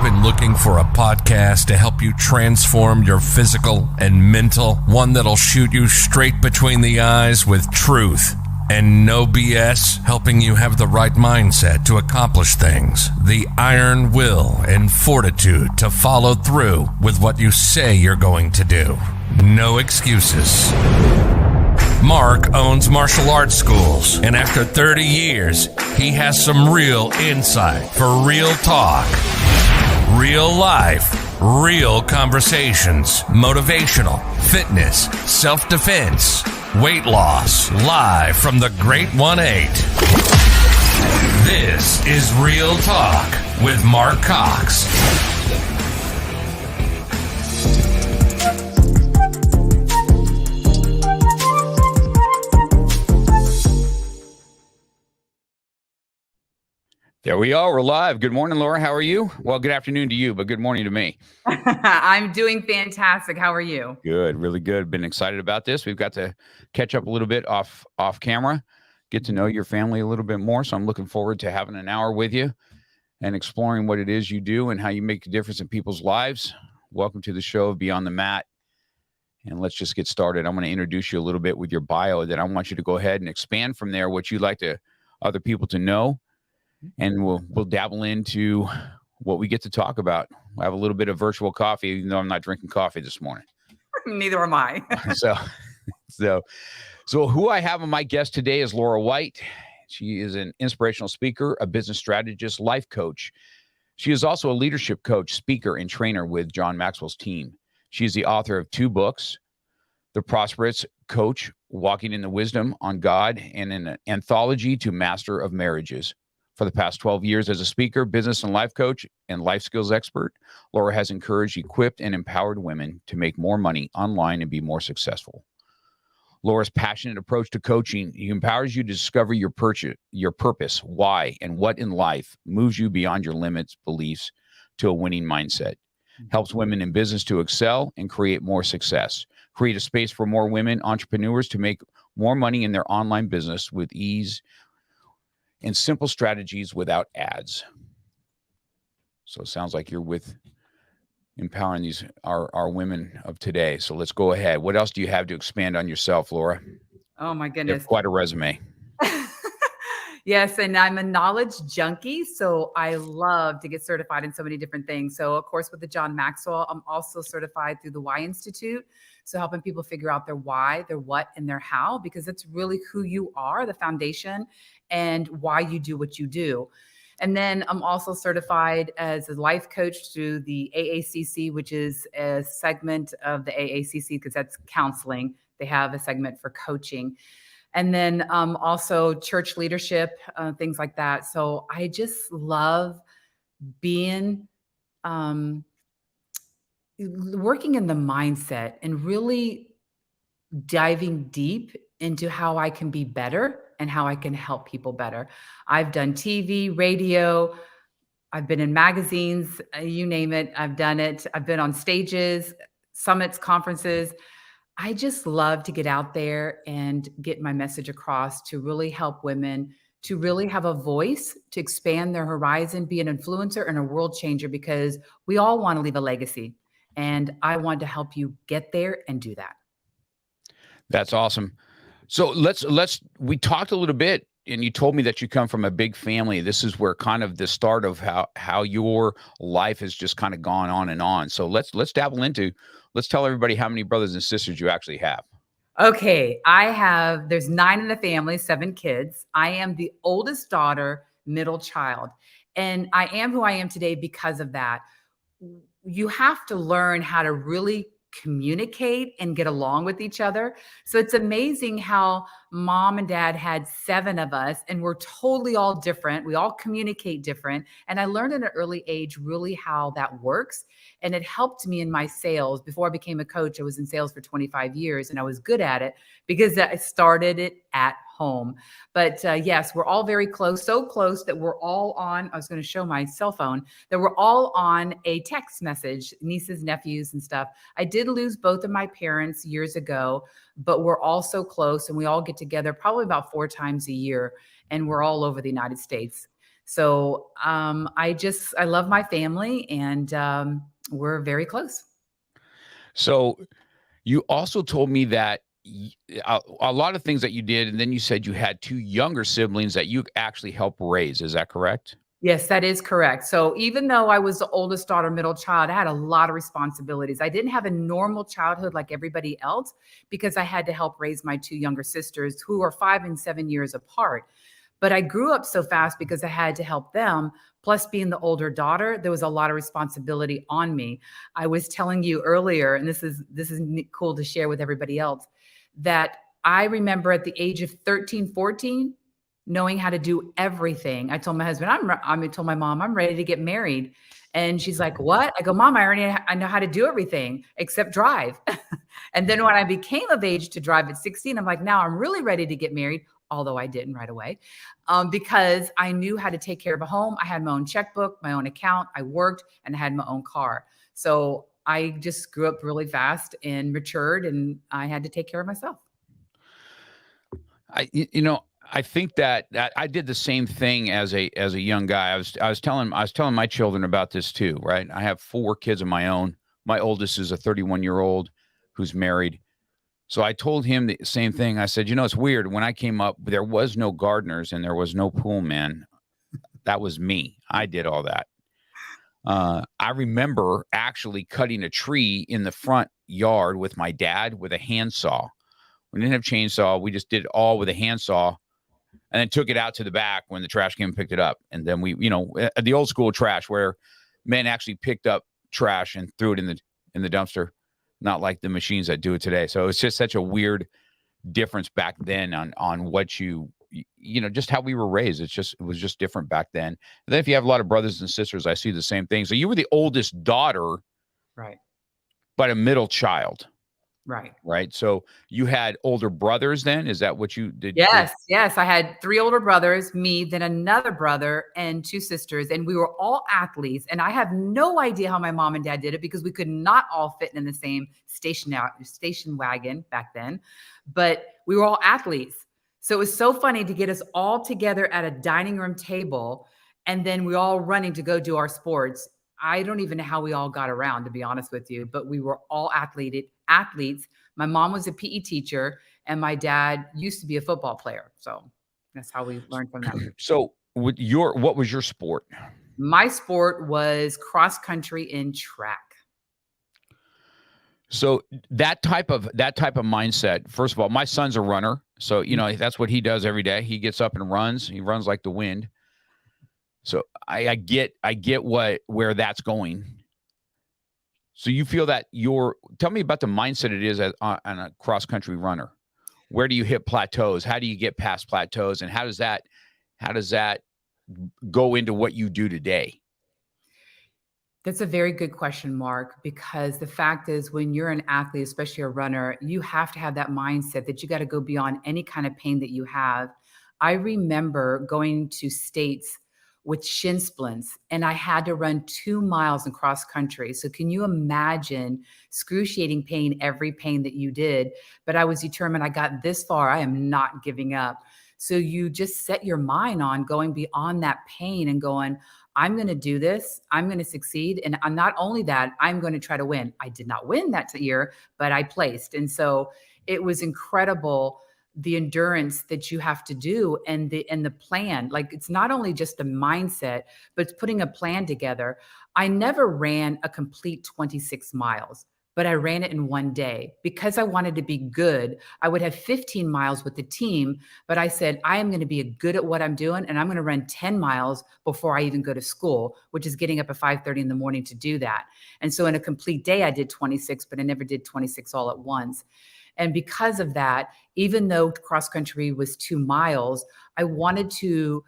been looking for a podcast to help you transform your physical and mental? One that'll shoot you straight between the eyes with truth and no BS, helping you have the right mindset to accomplish things, the iron will and fortitude to follow through with what you say you're going to do. No excuses. Mark owns martial arts schools, and after 30 years, he has some real insight for real talk, real life, real conversations, motivational, fitness, self-defense, weight loss, live from the Great 1-8. This is Real Talk with Mark Cox. There we are. We're live. Good morning, Laura. How are you? Well, good afternoon to you, but good morning to me. I'm doing fantastic. How are you? Good. Really good. Been excited about this. We've got to catch up a little bit off camera, get to know your family a little bit more. So I'm looking forward to having an hour with you and exploring what it is you do and how you make a difference in people's lives. Welcome to the show of Beyond the Mat. And let's just get started. I'm going to introduce you a little bit with your bio. Then I want you to go ahead and expand from there what you'd like to other people to know. And we'll dabble into what we get to talk about. I have a little bit of virtual coffee, even though I'm not drinking coffee this morning. Neither am I. So who I have on my guest today is Laura White. She is an inspirational speaker, a business strategist, life coach. She is also a leadership coach, speaker, and trainer with John Maxwell's Team. She is the author of 2 books, The Prosperous Coach, Walking in the Wisdom on God, and an anthology to Master of Marriages. For the past 12 years as a speaker, business and life coach, and life skills expert, Laura has encouraged, equipped, and empowered women to make more money online and be more successful. Laura's passionate approach to coaching empowers you to discover your purpose, why, and what in life moves you beyond your limits, beliefs, to a winning mindset. Helps women in business to excel and create more success. Create a space for more women entrepreneurs to make more money in their online business with ease and simple strategies without ads. So it sounds like you're with empowering these our women of today. So let's go ahead. What else do you have to expand on yourself, Laura? Oh my You goodness. have quite a resume. Yes, and I'm a knowledge junkie, so I love to get certified in so many different things. So of course, with the John Maxwell, I'm also certified through the Why Institute. So helping people figure out their why, their what, and their how, because it's really who you are, the foundation, and why you do what you do. And then I'm also certified as a life coach through the AACC, which is a segment of the AACC, because that's counseling. They have a segment for coaching. And then also church leadership, things like that. So I just love being working in the mindset and really diving deep into how I can be better and how I can help people better. I've done TV, radio, I've been in magazines, you name it, I've done it. I've been on stages, summits, conferences. I just love to get out there and get my message across to really help women to really have a voice, to expand their horizon, be an influencer and a world changer, because we all want to leave a legacy. And I want to help you get there and do that. That's awesome. So we talked a little bit, and you told me that you come from a big family. This is where kind of the start of how your life has just kind of gone on and on. So let's dabble into, let's tell everybody how many brothers and sisters you actually have. Okay. There's 9 in the family, 7 kids. I am the oldest daughter, middle child. And I am who I am today because of that. You have to learn how to really communicate and get along with each other. So it's amazing how mom and dad had 7 of us and we're totally all different. We all communicate different. And I learned at an early age really how that works. And it helped me in my sales. Before I became a coach, I was in sales for 25 years and I was good at it because I started it at home. But yes, we're all very close, so close that we're all on, I was going to show my cell phone, that we're all on a text message, nieces, nephews, and stuff. I did lose both of my parents years ago, but we're all so close and we all get together probably about 4 times a year and we're all over the United States. So I love my family, and we're very close. So you also told me that a lot of things that you did, and then you said you had two younger siblings that you actually helped raise. Is that correct? Yes, that is correct. So even though I was the oldest daughter, middle child, I had a lot of responsibilities. I didn't have a normal childhood like everybody else because I had to help raise my two younger sisters who are 5 and 7 years apart. But I grew up so fast because I had to help them. Plus, being the older daughter, there was a lot of responsibility on me. I was telling you earlier, and this is cool to share with everybody else, that I remember at the age of 13, 14, knowing how to do everything. I told my husband, I told my mom, I'm ready to get married. And she's like, what? I go, Mom, I know how to do everything except drive. And then when I became of age to drive at 16, I'm like, now I'm really ready to get married, although I didn't right away, because I knew how to take care of a home. I had my own checkbook, my own account. I worked and I had my own car. So I just grew up really fast and matured, and I had to take care of myself. I think that I did the same thing as a young guy. I was telling my children about this too, right? I have 4 kids of my own. My oldest is a 31-year-old who's married. So I told him the same thing. I said, it's weird. When I came up, there was no gardeners and there was no pool man. That was me. I did all that. I remember actually cutting a tree in the front yard with my dad with a handsaw. We didn't have chainsaw. We just did it all with a handsaw, and then took it out to the back when the trash came and picked it up. And then we, the old school trash where men actually picked up trash and threw it in the dumpster, not like the machines that do it today. So it's just such a weird difference back then on what just how we were raised. It was just different back then. And then if you have a lot of brothers and sisters, I see the same thing. So you were the oldest daughter, Right. but a middle child. Right. Right. So you had older brothers then? Is that what you did? Yes. Yes. I had 3 older brothers, me, then another brother and 2 sisters. And we were all athletes. And I have no idea how my mom and dad did it because we could not all fit in the same station wagon back then. But we were all athletes. So it was so funny to get us all together at a dining room table. And then we all running to go do our sports. I don't even know how we all got around, to be honest with you, but we were all athletes. My mom was a PE teacher and my dad used to be a football player. So that's how we learned from them. So what was your sport? My sport was cross country and track. So that type of mindset, first of all, my son's a runner. So, that's what he does every day. He gets up and runs. He runs like the wind. So I get where that's going. So you feel that tell me about the mindset it is on a cross country runner. Where do you hit plateaus? How do you get past plateaus? And how does that go into what you do today? That's a very good question, Mark, because the fact is when you're an athlete, especially a runner, you have to have that mindset that you got to go beyond any kind of pain that you have. I remember going to states with shin splints, and I had to run 2 miles in cross country. So can you imagine excruciating pain, every pain that you did? But I was determined. I got this far. I am not giving up. So you just set your mind on going beyond that pain and going, I'm going to do this. I'm going to succeed. And I'm not only that, I'm going to try to win. I did not win that year, but I placed. And so it was incredible, the endurance that you have to do and the plan. Like, it's not only just a mindset, but it's putting a plan together. I never ran a complete 26 miles, but I ran it in one day because I wanted to be good. I would have 15 miles with the team, but I said, I am going to be good at what I'm doing. And I'm going to run 10 miles before I even go to school, which is getting up at 5:30 in the morning to do that. And so in a complete day, I did 26, but I never did 26 all at once. And because of that, even though cross country was 2 miles, I wanted to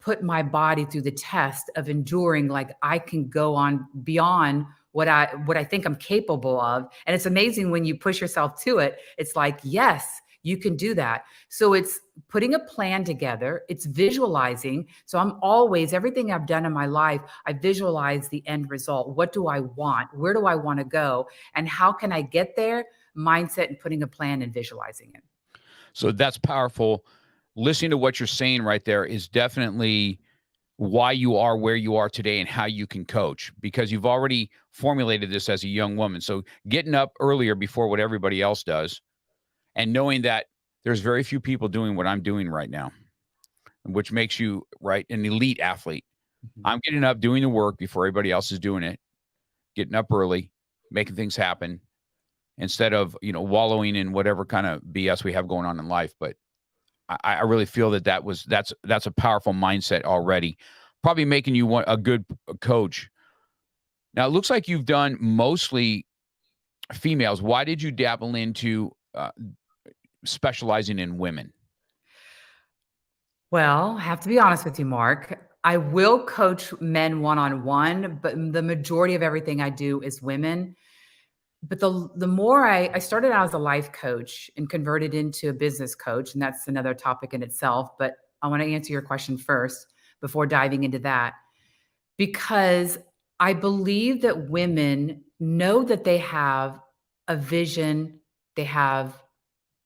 put my body through the test of enduring, like I can go on beyond what I think I'm capable of. And it's amazing when you push yourself to it. It's like, yes, you can do that. So it's putting a plan together. It's visualizing. So I'm always, everything I've done in my life, I visualize the end result. What do I want? Where do I want to go? And how can I get there? Mindset and putting a plan and visualizing it. So that's powerful. Listening to what you're saying right there is definitely why you are where you are today and how you can coach, because you've already formulated this as a young woman. So getting up earlier before what everybody else does, and knowing that there's very few people doing what I'm doing right now, which makes you, right, an elite athlete. I'm getting up, doing the work before everybody else is doing it, getting up early, making things happen, instead of, wallowing in whatever kind of BS we have going on in life. But I really feel that's a powerful mindset already, probably making you a good coach. Now, it looks like you've done mostly females. Why did you dabble into specializing in women? Well, I have to be honest with you, Mark. I will coach men one-on-one, but the majority of everything I do is women. But the more I started out as a life coach and converted into a business coach, and that's another topic in itself. But I want to answer your question first before diving into that, because I believe that women know that they have a vision, they have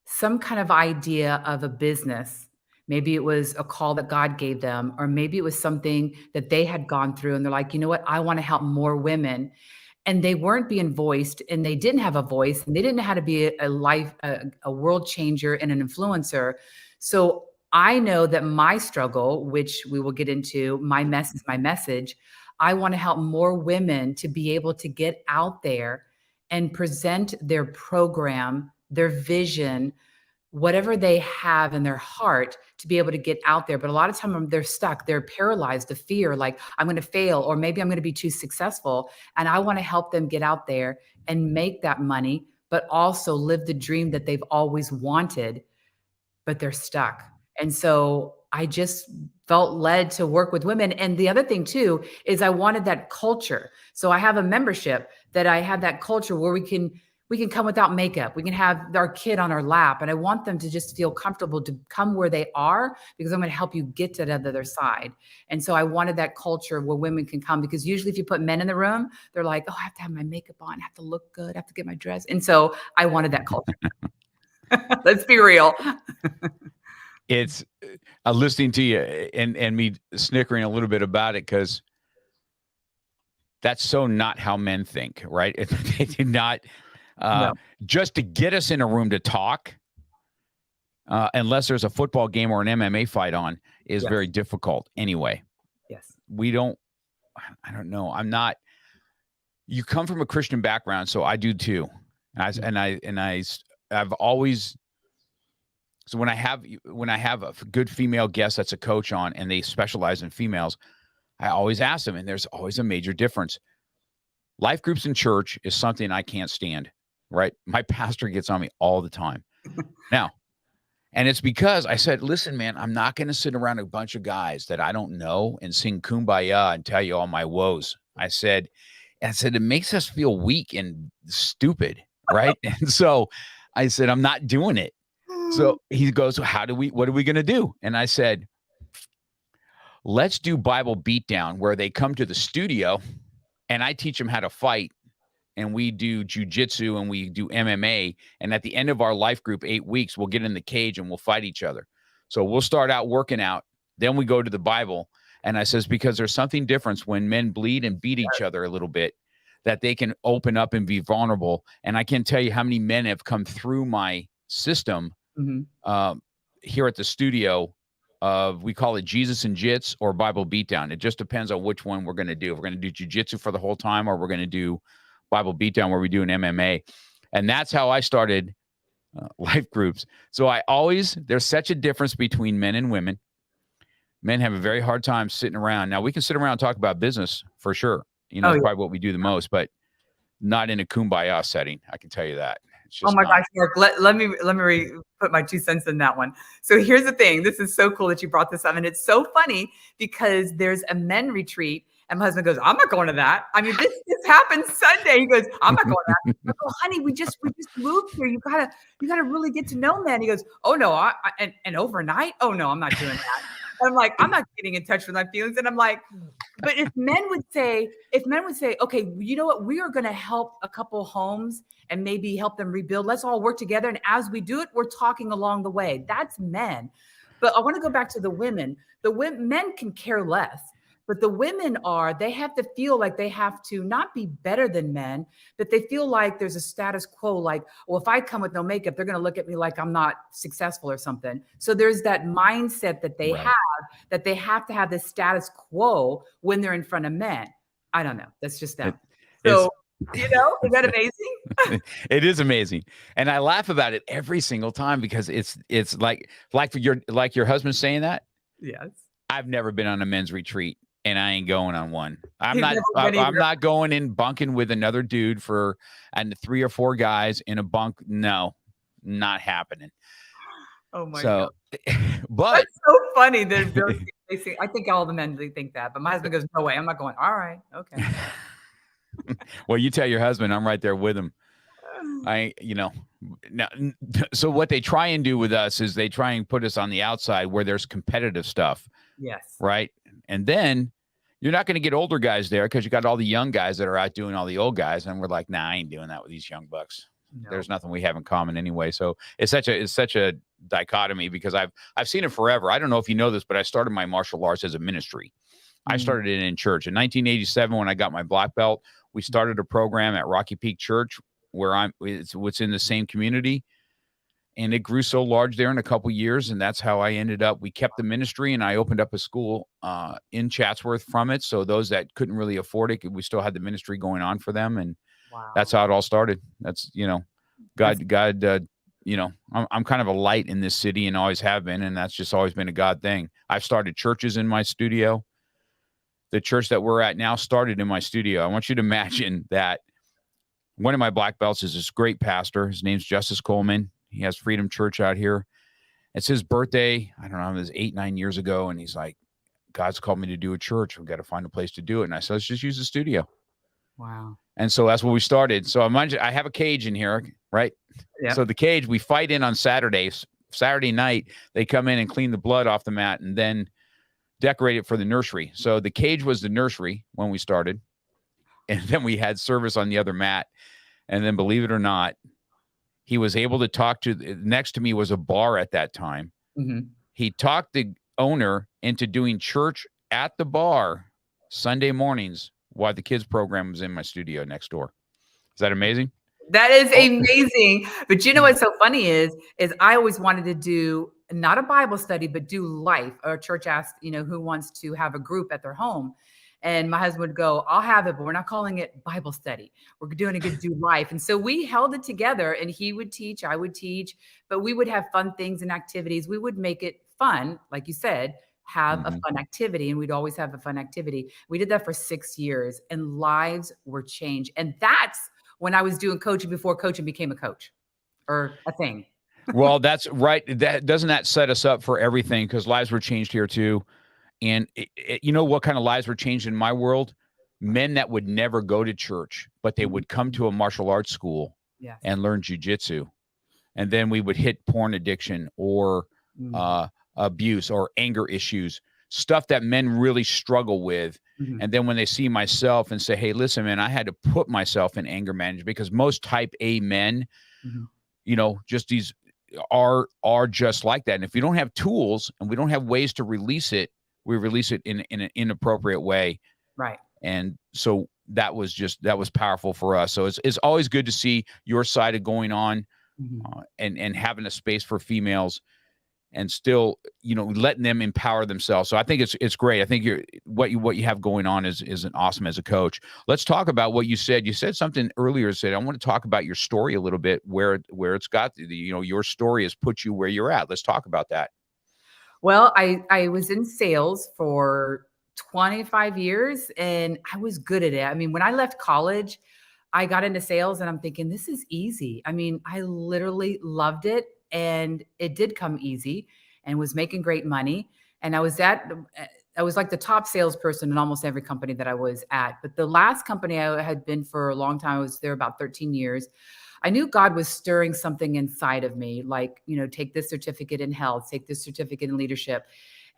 some kind of idea of a business. Maybe it was a call that God gave them, or maybe it was something that they had gone through and they're like, you know what, I want to help more women. And they weren't being voiced, and they didn't have a voice, and they didn't know how to be a world changer and an influencer. So I know that my struggle, which we will get into, my message. I want to help more women to be able to get out there and present their program, their vision, whatever they have in their heart, to be able to get out there. But a lot of times they're stuck, they're paralyzed, the fear, like I'm going to fail, or maybe I'm going to be too successful. And I want to help them get out there and make that money, but also live the dream that they've always wanted, but they're stuck. And so I just felt led to work with women. And the other thing too, is I wanted that culture. So I have a membership that I have that culture where we can come without makeup. We can have our kid on our lap. And I want them to just feel comfortable to come where they are, because I'm going to help you get to the other side. And so I wanted that culture where women can come, because usually if you put men in the room, they're like, oh, I have to have my makeup on, I have to look good, I have to get my dress. And so I wanted that culture. Let's be real. It's listening to you and me snickering a little bit about it, because that's so not how men think, right? They did not. No. Just to get us in a room to talk, unless there's a football game or an MMA fight on, is very difficult anyway. Yes. I don't know. I'm not, you come from a Christian background, so I do too. I've always, so when I have a good female guest that's a coach on and they specialize in females, I always ask them, and there's always a major difference. Life groups in church is something I can't stand. Right. My pastor gets on me all the time now. And it's because I said, listen, man, I'm not going to sit around a bunch of guys that I don't know and sing Kumbaya and tell you all my woes. I said, it makes us feel weak and stupid. Right. And so I said, I'm not doing it. So he goes, what are we going to do? And I said, let's do Bible beatdown, where they come to the studio and I teach them how to fight. And we do jujitsu and we do MMA. And at the end of our life group, 8 weeks, we'll get in the cage and we'll fight each other. So we'll start out working out. Then we go to the Bible. And I says, because there's something different when men bleed and beat each other a little bit, that they can open up and be vulnerable. And I can't tell you how many men have come through my system here at the studio. We call it Jesus and Jits or Bible Beatdown. It just depends on which one we're going to do. If we're going to do jujitsu for the whole time, or we're going to do Bible Beatdown where we do an MMA. And that's how I started life groups. So there's such a difference between men and women. Men have a very hard time sitting around. Now we can sit around and talk about business for sure. That's probably what we do the most, but not in a kumbaya setting. I can tell you that. Oh my gosh, Mark, let me put my 2 cents in that one. So here's the thing. This is so cool that you brought this up. And it's so funny because there's a men retreat. And my husband goes, I'm not going to that. I mean, this happened Sunday. He goes, I'm not going to that. I go, honey, we just moved here. You gotta really get to know men. He goes, oh no, and overnight? Oh no, I'm not doing that. And I'm like, I'm not getting in touch with my feelings. And I'm like, but if men would say, okay, you know what? We are going to help a couple homes and maybe help them rebuild. Let's all work together. And as we do it, we're talking along the way. That's men. But I want to go back to the women. Men can care less. But the women they have to feel like they have to not be better than men, but they feel like there's a status quo. Like, well, if I come with no makeup, they're going to look at me like I'm not successful or something. So there's that mindset that they have, that they have to have this status quo when they're in front of men. I don't know. That's just them. So, is that amazing? It is amazing. And I laugh about it every single time because it's like your husband saying that. Yes. I've never been on a men's retreat and I ain't going on one. I'm not going in bunking with another dude and 3 or 4 guys in a bunk. No, not happening. Oh my God. But that's so funny. I think all the men think that, but my husband goes, no way, I'm not going. All right. Okay. Well, you tell your husband I'm right there with him. So what they try and do with us is they try and put us on the outside where there's competitive stuff. Yes. Right. And then you're not going to get older guys there because you got all the young guys that are out doing all the old guys. And we're like, nah, I ain't doing that with these young bucks. No. There's nothing we have in common anyway. So it's such a dichotomy because I've seen it forever. I don't know if you know this, but I started my martial arts as a ministry. I started it in church in 1987 when I got my black belt. We started a program at Rocky Peak Church where it's in the same community. And it grew so large there in a couple of years. And that's how I ended up. We kept the ministry and I opened up a school in Chatsworth from it. So those that couldn't really afford it, we still had the ministry going on for them. And that's how it all started. That's, God, I'm kind of a light in this city and always have been. And that's just always been a God thing. I've started churches in my studio. The church that we're at now started in my studio. I want you to imagine that one of my black belts is this great pastor. His name's Justice Coleman. He has Freedom Church out here. It's his birthday. I don't know, it was 8-9 years ago. And he's like, God's called me to do a church. We've got to find a place to do it. And I said, let's just use the studio. Wow. And so that's what we started. So I have a cage in here, right? Yeah. So the cage, we fight in on Saturdays. Saturday night, they come in and clean the blood off the mat and then decorate it for the nursery. So the cage was the nursery when we started. And then we had service on the other mat. And then believe it or not, he was able to talk to, next to me was a bar at that time. Mm-hmm. He talked the owner into doing church at the bar Sunday mornings while the kids program was in my studio next door. Is that amazing? That is amazing. But you know what's so funny is I always wanted to do not a Bible study, but do life. Our church asked, who wants to have a group at their home. And my husband would go, I'll have it, but we're not calling it Bible study. We're doing a good do life. And so we held it together and he would teach, I would teach, but we would have fun things and activities. We would make it fun. Like you said, have a fun activity. And we'd always have a fun activity. We did that for 6 years and lives were changed. And that's when I was doing coaching before coaching became a coach or a thing. Well, that's right. Doesn't that set us up for everything? Because lives were changed here too. And you know what kind of lives were changed in my world? Men that would never go to church, but they would come to a martial arts school and learn jujitsu. And then we would hit porn addiction or abuse or anger issues, stuff that men really struggle with. Mm-hmm. And then when they see myself and say, hey, listen, man, I had to put myself in anger management because most type A men, just these are just like that. And if you don't have tools and we don't have ways to release it, we release it in an inappropriate way. Right. And so that was powerful for us. So it's always good to see your side of going on and having a space for females and still, letting them empower themselves. So I think it's great. I think what you have going on is an awesome as a coach. Let's talk about what you said. You said something earlier, I want to talk about your story a little bit, where it's got, your story has put you where you're at. Let's talk about that. Well, I was in sales for 25 years and I was good at it. I mean, when I left college, I got into sales and I'm thinking, this is easy. I mean, I literally loved it and it did come easy and was making great money. And I was like the top salesperson in almost every company that I was at. But the last company I had been for a long time, I was there about 13 years. I knew God was stirring something inside of me, like, take this certificate in health, take this certificate in leadership.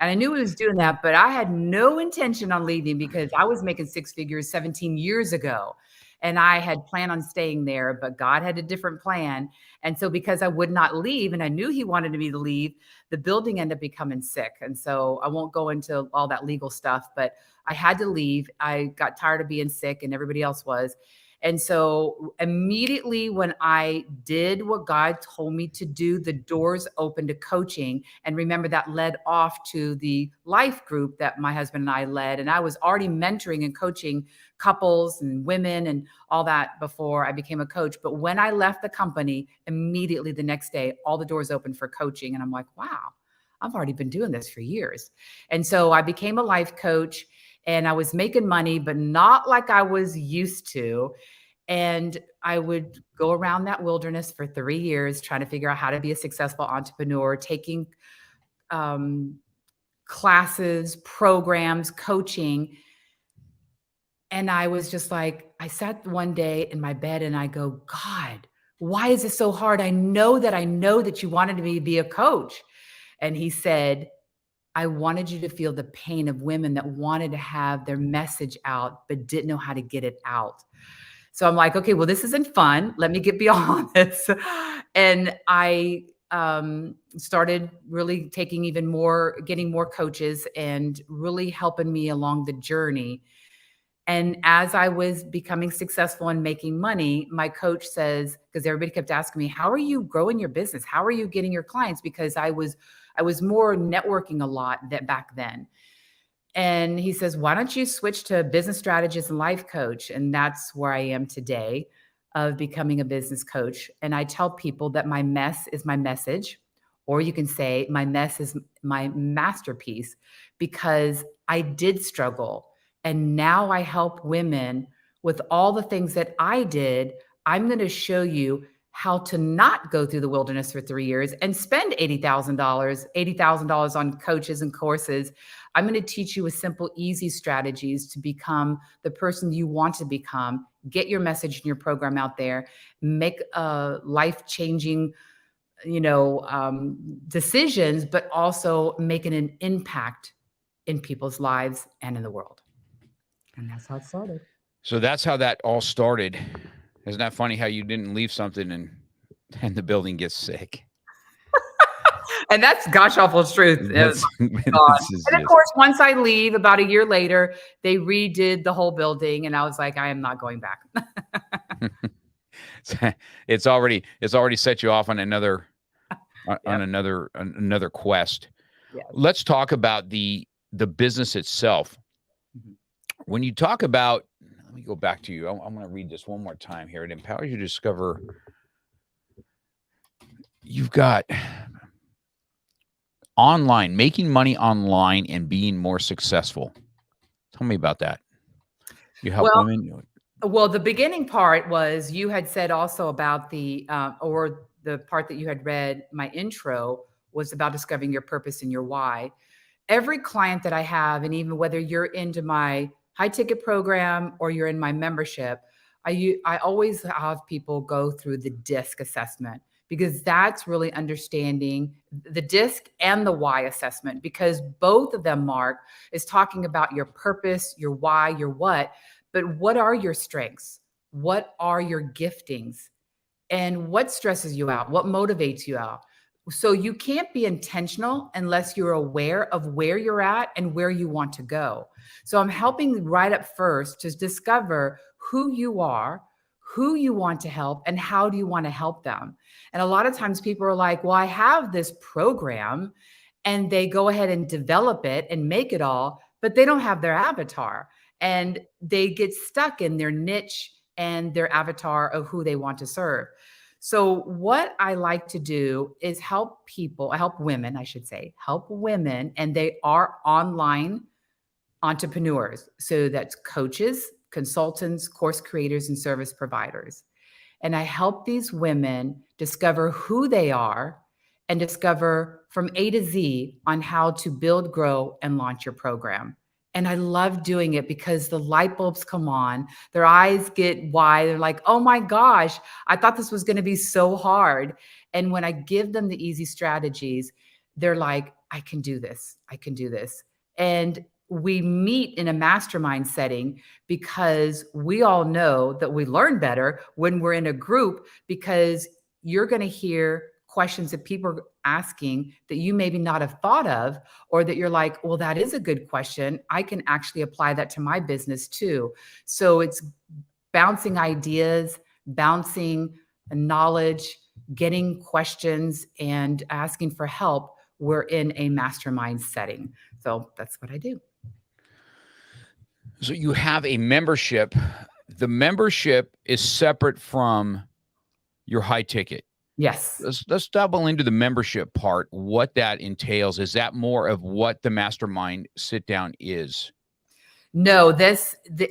And I knew he was doing that, but I had no intention on leaving because I was making 6 figures 17 years ago. And I had planned on staying there, but God had a different plan. And so because I would not leave, and I knew he wanted me to leave, the building ended up becoming sick. And so I won't go into all that legal stuff, but I had to leave. I got tired of being sick and everybody else was. And so immediately when I did what God told me to do, the doors opened to coaching. And remember, that led off to the life group that my husband and I led. And I was already mentoring and coaching couples and women and all that before I became a coach. But when I left the company, immediately the next day, all the doors opened for coaching. And I'm like, wow, I've already been doing this for years. And so I became a life coach. And I was making money, but not like I was used to. And I would go around that wilderness for 3 years, trying to figure out how to be a successful entrepreneur, taking classes, programs, coaching. And I was just like, I sat one day in my bed and I go, God, why is this so hard? I know that you wanted me to be a coach. And he said, I wanted you to feel the pain of women that wanted to have their message out, but didn't know how to get it out. So I'm like, okay, well, this isn't fun. Let me get beyond this. And I started really getting more coaches and really helping me along the journey. And as I was becoming successful and making money, my coach says, because everybody kept asking me, how are you growing your business? How are you getting your clients? Because I was more networking a lot back then. And he says, why don't you switch to business strategist and life coach? And that's where I am today, of becoming a business coach. And I tell people that my mess is my message, or you can say my mess is my masterpiece, because I did struggle. And now I help women with all the things that I did. I'm going to show you how to not go through the wilderness for 3 years and spend $80,000 on coaches and courses. I'm going to teach you with simple, easy strategies to become the person you want to become, get your message and your program out there, make life-changing, decisions, but also making an impact in people's lives and in the world. And that's how it started. So that's how that all started. Isn't that funny how you didn't leave something and the building gets sick? And that's gosh awful truth. And of course, once I leave, about a year later, they redid the whole building, and I was like, I am not going back. It's already set you off on another another quest. Yes. Let's talk about the business itself. Mm-hmm. When you talk about, let me go back to you. I'm going to read this one more time here. It empowers you to discover. You've got online, making money online and being more successful. Tell me about that. You help women. Well, the beginning part was, you had said also about the part that you had read, my intro was about discovering your purpose and your why. Every client that I have, and even whether you're into my high ticket program or you're in my membership, I always have people go through the DISC assessment, because that's really understanding the DISC and the why assessment, because both of them, Mark, is talking about your purpose, your why, your what, but what are your strengths? What are your giftings? And what stresses you out? What motivates you out? So you can't be intentional unless you're aware of where you're at and where you want to go. So I'm helping right up first to discover who you are, who you want to help, and how do you want to help them. And a lot of times people are like, well, I have this program, and they go ahead and develop it and make it all, but they don't have their avatar, and they get stuck in their niche and their avatar of who they want to serve. So what I like to do is help women, and they are online entrepreneurs. So that's coaches, consultants, course creators, and service providers. And I help these women discover who they are and discover from A to Z on how to build, grow, and launch your program. And I love doing it because the light bulbs come on, their eyes get wide. They're like, oh my gosh, I thought this was going to be so hard. And when I give them the easy strategies, they're like, I can do this. I can do this. And we meet in a mastermind setting because we all know that we learn better when we're in a group, because you're going to hear questions that people are asking that you maybe not have thought of, or that you're like, well, that is a good question. I can actually apply that to my business too. So it's bouncing ideas, bouncing knowledge, getting questions, and asking for help. We're in a mastermind setting. So that's what I do. So you have a membership. The membership is separate from your high ticket. Yes. Let's double into the membership part, what that entails. Is that more of what the mastermind sit down is? No,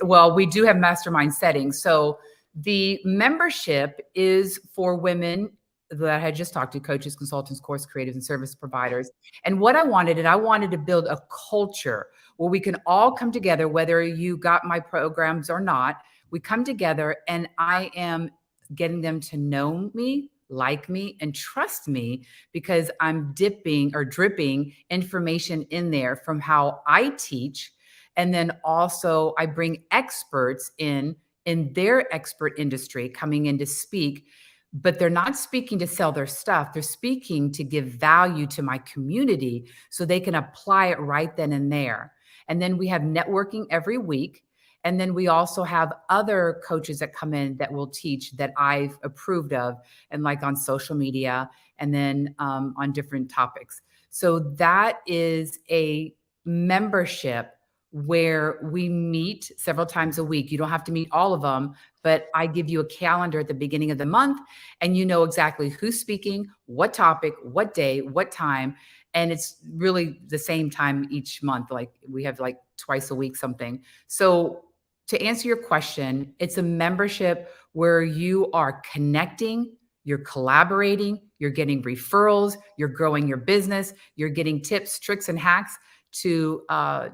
well, we do have mastermind settings. So the membership is for women that I had just talked to, coaches, consultants, course creators, and service providers. And what I wanted to build a culture where we can all come together, whether you got my programs or not. We come together and I am getting them to know me, like me, and trust me, because I'm dripping information in there from how I teach. And then also I bring experts in their expert industry coming in to speak, but they're not speaking to sell their stuff. They're speaking to give value to my community so they can apply it right then and there. And then we have networking every week. And then we also have other coaches that come in that will teach that I've approved of, and like on social media, and then on different topics. So that is a membership where we meet several times a week. You don't have to meet all of them, but I give you a calendar at the beginning of the month, and you know exactly who's speaking, what topic, what day, what time. And it's really the same time each month. Like we have like twice a week something. So to answer your question, it's a membership where you are connecting, you're collaborating, you're getting referrals, you're growing your business, you're getting tips, tricks, and hacks to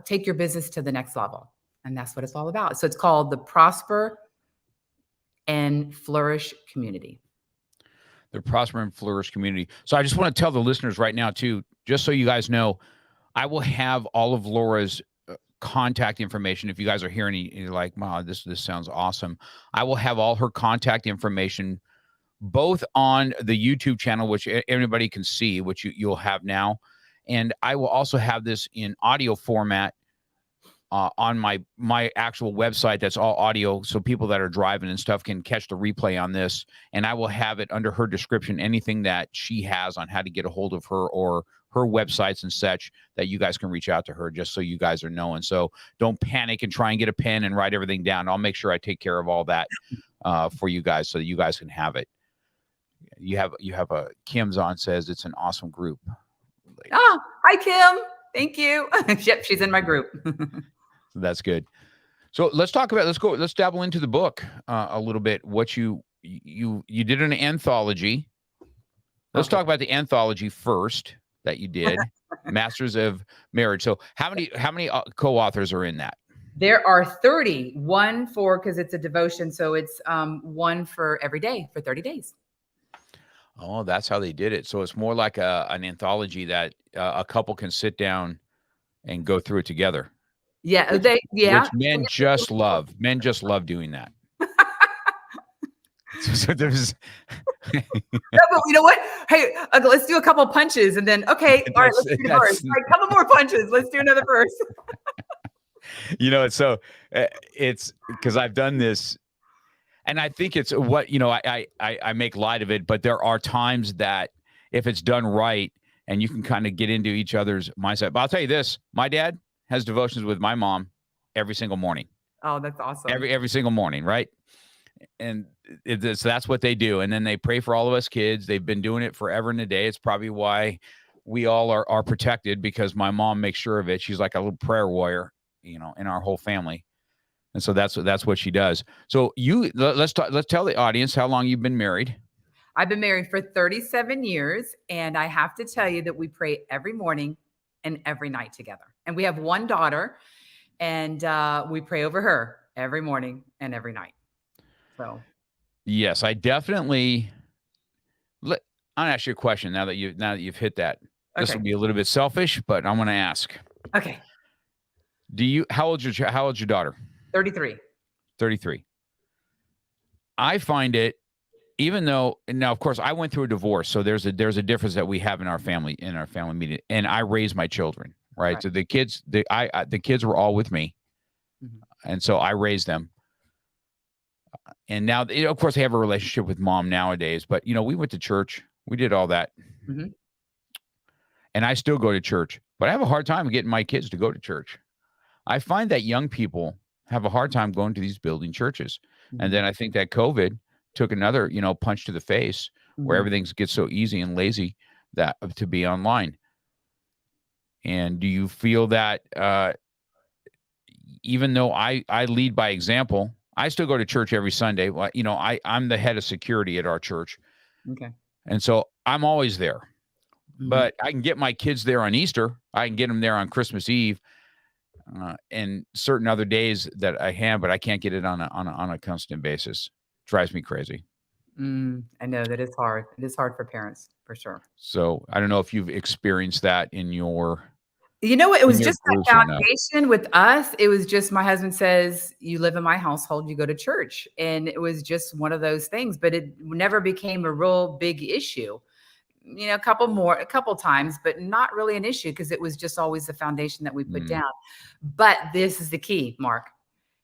take your business to the next level. And that's what it's all about. So it's called the Prosper and Flourish Community. The Prosper and Flourish Community. So I just want to tell the listeners right now too, just so you guys know, I will have all of Laura's contact information. If you guys are hearing and you're like, wow, this sounds awesome, I will have all her contact information both on the YouTube channel, which everybody can see, which you'll have now. And I will also have this in audio format on my actual website. That's all audio, so people that are driving and stuff can catch the replay on this. And I will have it under her description, anything that she has on how to get a hold of her or her websites and such, that you guys can reach out to her, just so you guys are knowing. So don't panic and try and get a pen and write everything down. I'll make sure I take care of all that for you guys, so that you guys can have it. You have a Kim's on says it's an awesome group. Oh, hi, Kim. Thank you. Yep, she's in my group. That's good. So let's dabble into the book a little bit. What you did an anthology. Let's talk about the anthology first that you did, Masters of Marriage. So how many co-authors are in that? There are 30. One for, because it's a devotion, so it's one for every day for 30 days. Oh, that's how they did it. So it's more like an anthology that a couple can sit down and go through it together. Yeah, which men just love. Men just love doing that. So there's. No, but you know what? Hey, let's do a couple punches, and then okay, all right, let's do the verse. All right, a couple more punches. Let's do another verse. It's because I've done this. And I think it's what, I make light of it, but there are times that if it's done right and you can kind of get into each other's mindset. But I'll tell you this, my dad has devotions with my mom every single morning. Oh, that's awesome. Every single morning, right? And that's what they do. And then they pray for all of us kids. They've been doing it forever and a day. It's probably why we all are protected, because my mom makes sure of it. She's like a little prayer warrior, in our whole family. And so that's what she does. So let's tell the audience how long you've been married. I've been married for 37 years, and I have to tell you that we pray every morning and every night together. And we have one daughter, and we pray over her every morning and every night. So, yes, I definitely. I'm gonna ask you a question now that you've hit that. This will be a little bit selfish, but I'm gonna ask. Okay. How old's your daughter? 33. 33. I find it, even though, now of course I went through a divorce, so there's a difference that we have in our family meeting, and I raised my children, right? So the kids, the kids were all with me, and so I raised them. And now, of course, they have a relationship with mom nowadays, but we went to church, we did all that, and I still go to church, but I have a hard time getting my kids to go to church. I find that young people have a hard time going to these building churches, and then I think that COVID took another, punch to the face, where everything gets so easy and lazy that to be online. And do you feel that even though I lead by example, I still go to church every Sunday. Well, I'm the head of security at our church. Okay. And so I'm always there. But I can get my kids there on Easter. I can get them there on Christmas Eve, and certain other days that I have, but I can't get it on a constant basis. Drives me crazy. I know that it's hard. It is hard for parents, for sure. So I don't know if you've experienced that in your. It was just that foundation with us. It was just, my husband says, you live in my household, you go to church. And it was just one of those things, but it never became a real big issue. A couple times, but not really an issue, because it was just always the foundation that we put down. But this is the key, Mark.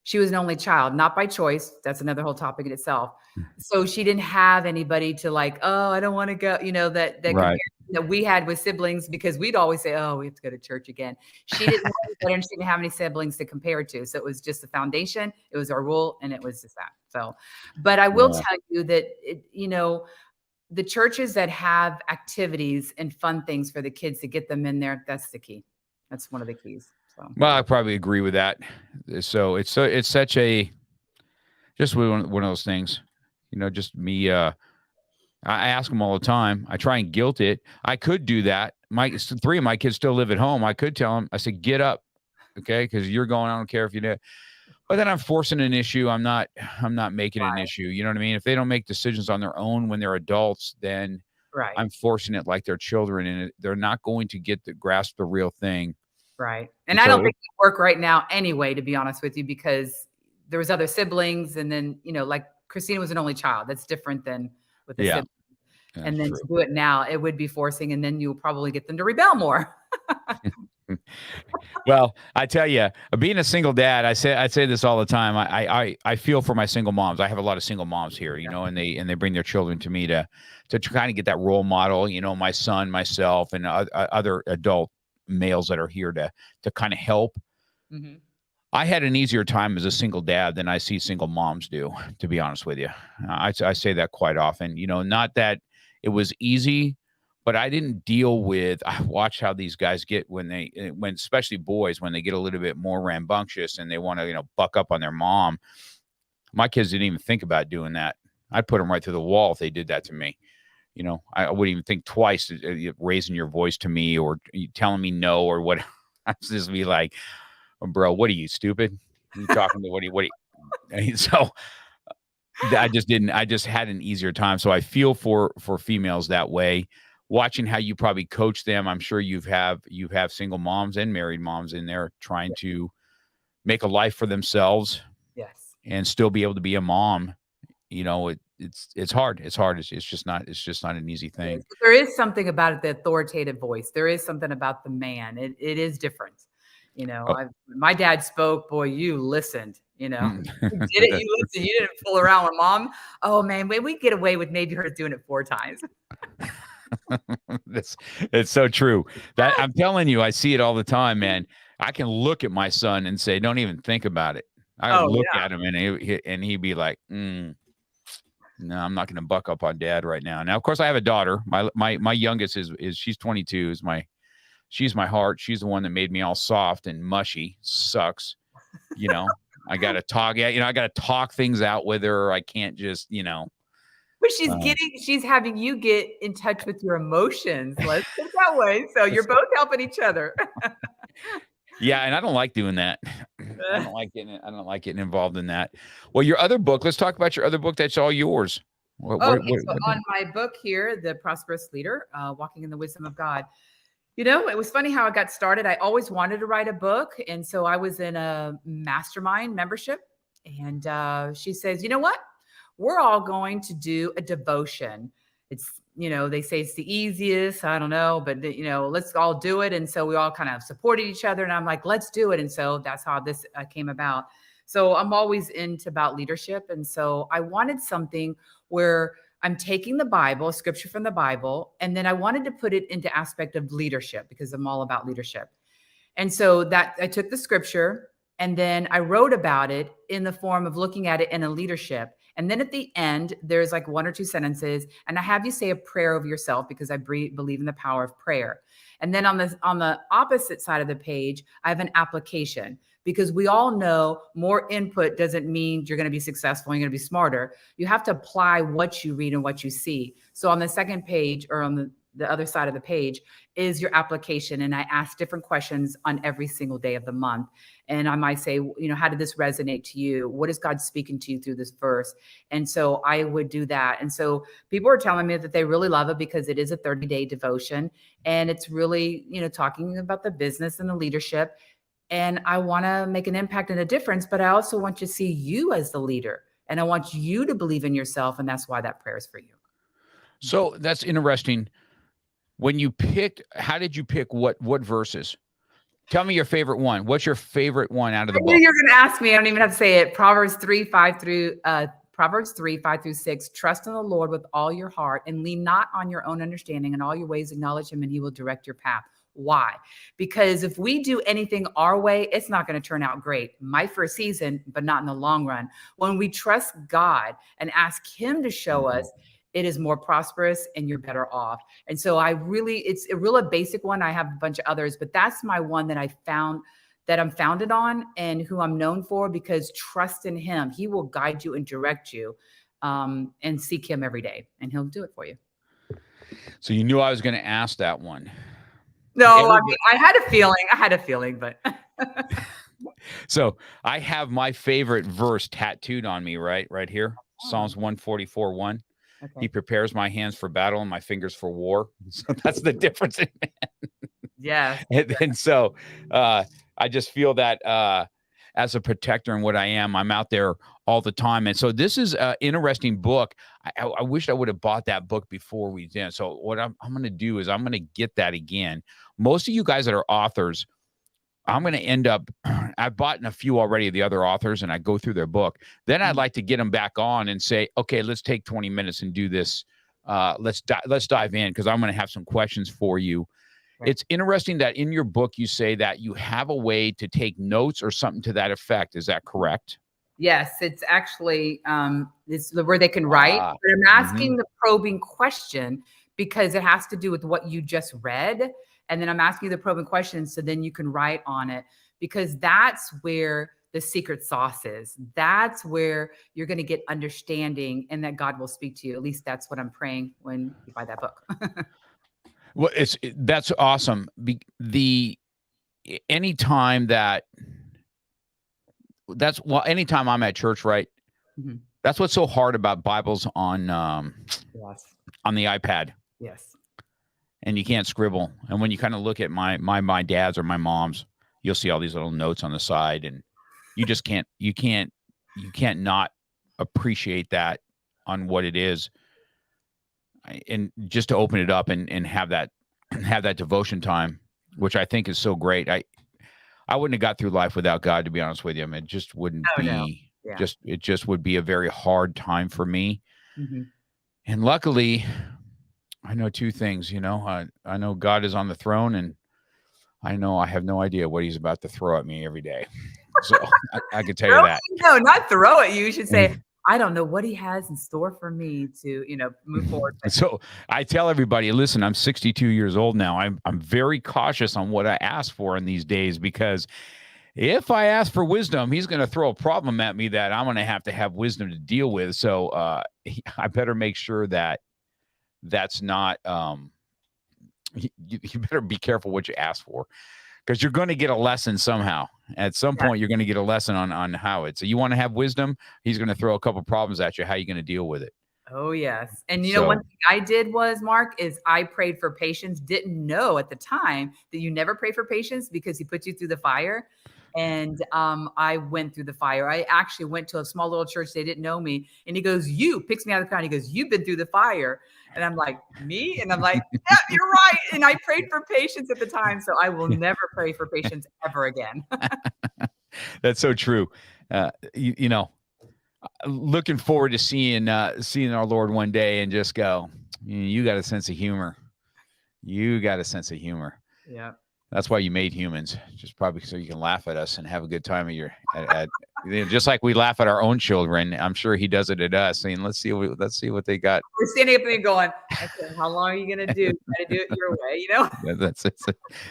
She was an only child, not by choice. That's another whole topic in itself. So she didn't have anybody to I don't want to go, that comparison that we had with siblings, because we'd always say, oh, we have to go to church again. She didn't and she didn't have any siblings to compare to. So it was just the foundation. It was our rule, and it was just that. So, but I will tell you that, the churches that have activities and fun things for the kids to get them in there, that's the key. That's one of the keys. So. Well, I probably agree with that. So it's such a, just one of those things, just me. I ask them all the time. I try and guilt it. I could do that. 3 of my kids still live at home. I could tell them, I said, get up. Okay. Cause you're going, I don't care if you do. But then I'm forcing an issue. I'm not making an issue. You know what I mean? If they don't make decisions on their own when they're adults, then I'm forcing it like they're children, and they're not going to grasp the real thing. Right. And I don't think it work right now anyway, to be honest with you, because there was other siblings, and then, like Christina was an only child. That's different than with the siblings. And then to do it now, it would be forcing, and then you'll probably get them to rebel more. Well, I tell you, being a single dad, I say this all the time. I feel for my single moms. I have a lot of single moms here, and they bring their children to me to kind of get that role model. My son, myself, and other adult males that are here to kind of help. I had an easier time as a single dad than I see single moms do, to be honest with you. I say that quite often. Not that it was easy, but I didn't deal with. I watch how these guys get when especially boys, when they get a little bit more rambunctious and they want to, buck up on their mom. My kids didn't even think about doing that. I'd put them right through the wall if they did that to me. I wouldn't even think twice raising your voice to me or telling me no or what. I'd just be like, oh, bro, what are you, stupid? Are you talking to what are you? And so I just had an easier time. So I feel for females that way. Watching how you probably coach them, I'm sure you have single moms and married moms in there trying to make a life for themselves, and still be able to be a mom. It's hard. It's hard. It's just not an easy thing. There is something about it, the authoritative voice. There is something about the man. It is different. My dad spoke. Boy, you listened. You did it. You listened. You didn't fool around with mom. Oh man, we get away with maybe her doing it 4 times. It's so true. That I'm telling you, I see it all the time, man. I can look at my son and say, "Don't even think about it." I look at him and he'd be like, "No, I'm not going to buck up on dad right now." Now, of course, I have a daughter. My youngest is she's 22. She's my heart. She's the one that made me all soft and mushy. Sucks, I got to talk. I got to talk things out with her. I can't just, But she's having you get in touch with your emotions. Let's put it that way. So you're both helping each other. Yeah, and I don't like doing that. I don't like getting involved in that. Well, your other book. Let's talk about your other book. That's all yours. On my book here, The Prosperous Leader, Walking in the Wisdom of God. It was funny how I got started. I always wanted to write a book. And so I was in a mastermind membership. And she says, you know what? We're all going to do a devotion. It's, they say it's the easiest. I don't know, but, let's all do it. And so we all kind of supported each other. And I'm like, let's do it. And so that's how this came about. So I'm always into about leadership. And so I wanted something where I'm taking the Bible, scripture from the Bible, and then I wanted to put it into aspect of leadership because I'm all about leadership. And so that I took the scripture and then I wrote about it in the form of looking at it in a leadership. And then at the end, there's like 1 or 2 sentences, and I have you say a prayer over yourself because I believe in the power of prayer. And then on the opposite side of the page, I have an application because we all know more input doesn't mean you're going to be successful. You're going to be smarter. You have to apply what you read and what you see. So on the second page or on the other side of the page is your application. And I ask different questions on every single day of the month. And I might say, how did this resonate to you? What is God speaking to you through this verse? And so I would do that. And so people are telling me that they really love it because it is a 30-day devotion. And it's really, talking about the business and the leadership. And I want to make an impact and a difference, but I also want to see you as the leader. And I want you to believe in yourself. And that's why that prayer is for you. So that's interesting. When you picked, how did you pick what verses? Tell me your favorite one. What's your favorite one out of the book? You're going to ask me. I don't even have to say it. Proverbs 3, 5 through 6. Trust in the Lord with all your heart and lean not on your own understanding. In all your ways, acknowledge him and he will direct your path. Why? Because if we do anything our way, it's not going to turn out great. Might for a season, but not in the long run. When we trust God and ask him to show us, it is more prosperous and you're better off. And so it's a really basic one. I have a bunch of others, but that's my one that I found that I'm founded on and who I'm known for, because trust in him. He will guide you and direct you, and seek him every day and he'll do it for you. So you knew I was going to ask that one. No, I had a feeling, but. So I have my favorite verse tattooed on me right here. Psalms 144:1. Okay. He prepares my hands for battle and my fingers for war. So that's the difference in man. Yeah. And so I just feel that as a protector and what I am, I'm out there all the time. And so this is an interesting book. I wish I would have bought that book before we did. So what I'm going to do is I'm going to get that again. Most of you guys that are authors, I'm going to end up, I've bought a few already, the other authors, and I go through their book. Then I'd like to get them back on and say, okay, let's take 20 minutes and do this. Let's dive in because I'm going to have some questions for you. Right. It's interesting that in your book, you say that you have a way to take notes or something to that effect. Is that correct? Yes, it's actually, it's where they can write, but I'm asking the probing question because it has to do with what you just read. And then I'm asking you the probing questions so then you can write on it, because that's where the secret sauce is. That's where you're going to get understanding and that God will speak to you. At least that's what I'm praying when you buy that book. Well, that's awesome. Anytime I'm at church, right? Mm-hmm. That's what's so hard about Bibles on yes. on the iPad. Yes. And you can't scribble. And when you kind of look at my dad's or my mom's, you'll see all these little notes on the side, and you just can't not appreciate that on what it is. And just to open it up and have that devotion time, which I think is so great. I wouldn't have got through life without God, to be honest with you. I mean, it just wouldn't be it just would be a very hard time for me. Mm-hmm. And luckily, I know two things, I know God is on the throne, and I know I have no idea what he's about to throw at me every day. So I can tell you that. No, not throw at you. You should say, I don't know what he has in store for me to, move forward. So I tell everybody, listen, I'm 62 years old now. I'm very cautious on what I ask for in these days, because if I ask for wisdom, he's going to throw a problem at me that I'm going to have wisdom to deal with. So I better make sure that that's not, you better be careful what you ask for, because you're going to get a lesson somehow. At some point, you're going to get a lesson on how it. So you want to have wisdom, he's going to throw a couple problems at you. How are you going to deal with it? Oh, yes. And one So thing I did was, Mark, is I prayed for patience. Didn't know at the time that you never pray for patience because he put you through the fire. And I went through the fire. I actually went to a small little church. They didn't know me. And he goes, you picks me out of the crowd. He goes, you've been through the fire. And I'm like, me? And I'm like, yeah, you're right. And I prayed for patience at the time. So I will never pray for patience ever again. that's so true. You know, looking forward to seeing our Lord one day and just go, you got a sense of humor. You got a sense of humor. Yeah. That's why you made humans, just probably so you can laugh at us and have a good time just like we laugh at our own children. I'm sure he does it at us, saying, let's see what they got. We're standing up and going, okay, how long are you going to do? Try to do it your way, Yeah, that's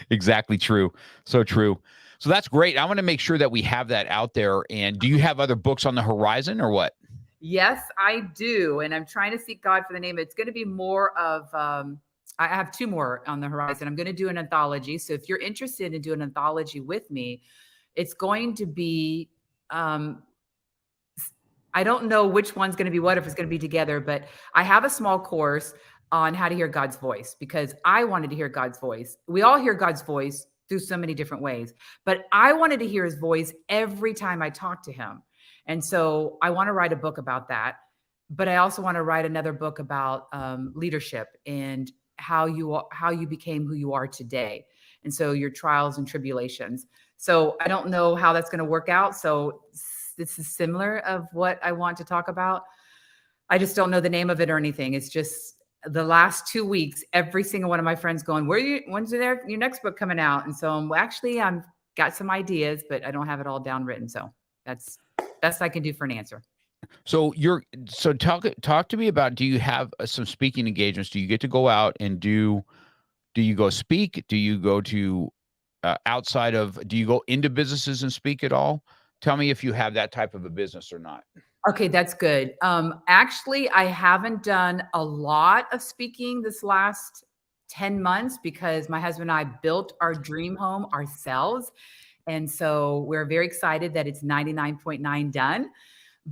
exactly true. So true. So that's great. I want to make sure that we have that out there. And do you have other books on the horizon or what? Yes, I do. And I'm trying to seek God for the name. It's going to be more of, I have 2 more on the horizon. I'm going to do an anthology. So if you're interested in doing an anthology with me, it's going to be, I don't know which one's going to be what, if it's going to be together, but I have a small course on how to hear God's voice because I wanted to hear God's voice. We all hear God's voice through so many different ways, but I wanted to hear his voice every time I talked to him. And so I want to write a book about that, but I also want to write another book about leadership and how you became who you are today. And so your trials and tribulations. So I don't know how that's going to work out. So this is similar of what I want to talk about. I just don't know the name of it or anything. It's just the last 2 weeks, every single one of my friends going, when's your next book coming out? And so I'm got some ideas, but I don't have it all down written. So that's best I can do for an answer. So talk to me about, do you have some speaking engagements? Do you get to go out and do you go speak? Do you go to do you go into businesses and speak at all? Tell me if you have that type of a business or not. Okay, that's good. Actually, I haven't done a lot of speaking this last 10 months because my husband and I built our dream home ourselves. And so we're very excited that it's 99.9 done.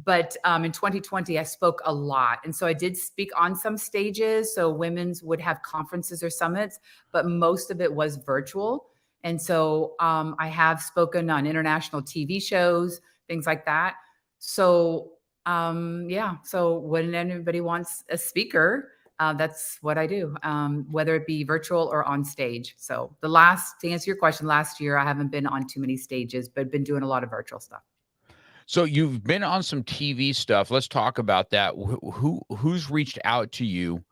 But in 2020, I spoke a lot. And so I did speak on some stages. So women's would have conferences or summits, but most of it was virtual. And so I have spoken on international TV shows, things like that. So so when anybody wants a speaker, that's what I do, whether it be virtual or on stage. So to answer your question, last year, I haven't been on too many stages, but been doing a lot of virtual stuff. So you've been on some TV stuff. Let's talk about that. Who's reached out to you?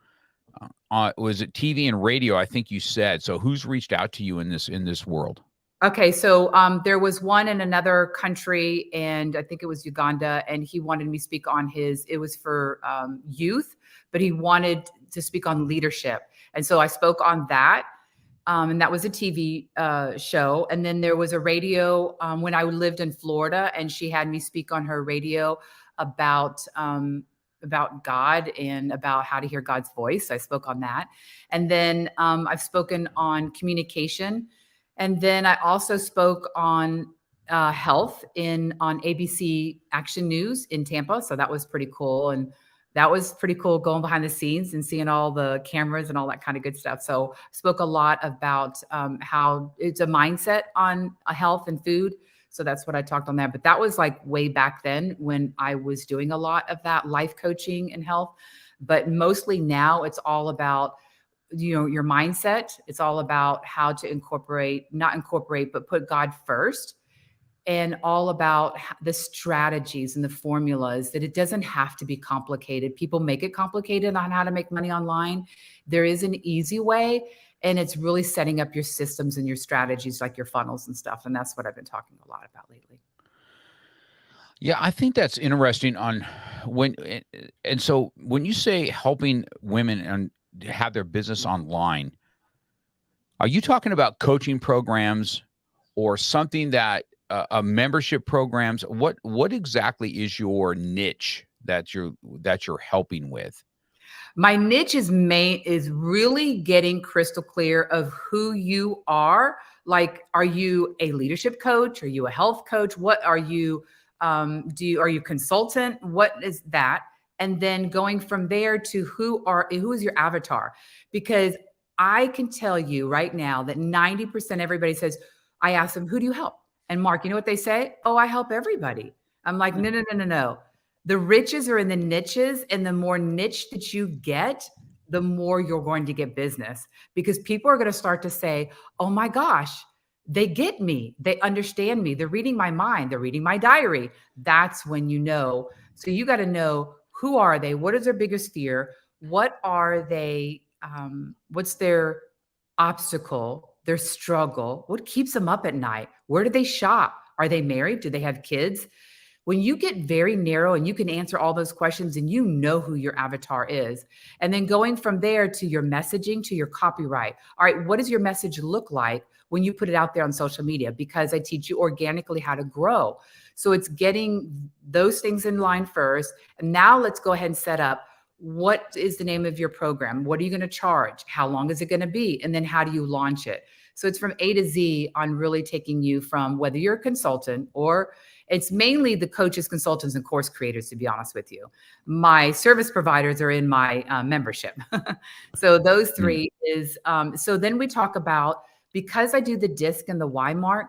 Was it TV and radio? I think you said. So who's reached out to you in this world? Okay, so there was one in another country, and I think it was Uganda, and he wanted me to speak on it was for youth, but he wanted to speak on leadership. And so I spoke on that. And that was a TV show. And then there was a radio when I lived in Florida, and she had me speak on her radio about God and about how to hear God's voice. I spoke on that. And then I've spoken on communication. And then I also spoke on health on ABC Action News in Tampa. So that was pretty cool. And that was pretty cool going behind the scenes and seeing all the cameras and all that kind of good stuff. So I spoke a lot about how it's a mindset on health and food. So that's what I talked on there. But that was like way back then when I was doing a lot of that life coaching and health. But mostly now it's all about your mindset. It's all about how to but put God first, and all about the strategies and the formulas, that it doesn't have to be complicated. People make it complicated on how to make money online. There is an easy way, and it's really setting up your systems and your strategies, like your funnels and stuff. And that's what I've been talking a lot about lately. Yeah, I think that's interesting so when you say helping women and have their business online, are you talking about coaching programs or something that a membership programs? What exactly is your niche that you're helping with? My niche is really getting crystal clear of who you are. Like, are you a leadership coach? Are you a health coach? What are you? Are you a consultant? What is that? And then going from there to who is your avatar? Because I can tell you right now that 90% everybody says, I ask them, who do you help? And Mark, you know what they say? Oh, I help everybody. I'm like, no, no, no, no, no. The riches are in the niches, and the more niche that you get, the more you're going to get business, because people are going to start to say, oh my gosh, they get me. They understand me. They're reading my mind. They're reading my diary. That's when you know. So you got to know, who are they? What is their biggest fear? What are they? What's their obstacle, their struggle? What keeps them up at night? Where do they shop? Are they married? Do they have kids? When you get very narrow and you can answer all those questions, and you know who your avatar is, and then going from there to your messaging, to your copyright. All right, what does your message look like when you put it out there on social media? Because I teach you organically how to grow. So it's getting those things in line first. And now let's go ahead and set up, what is the name of your program? What are you going to charge? How long is it going to be? And then how do you launch it? So it's from A to Z on really taking you from whether you're a consultant, or it's mainly the coaches, consultants, and course creators, to be honest with you. My service providers are in my membership. So those three is, so then we talk about, because I do the DISC and the Y mark,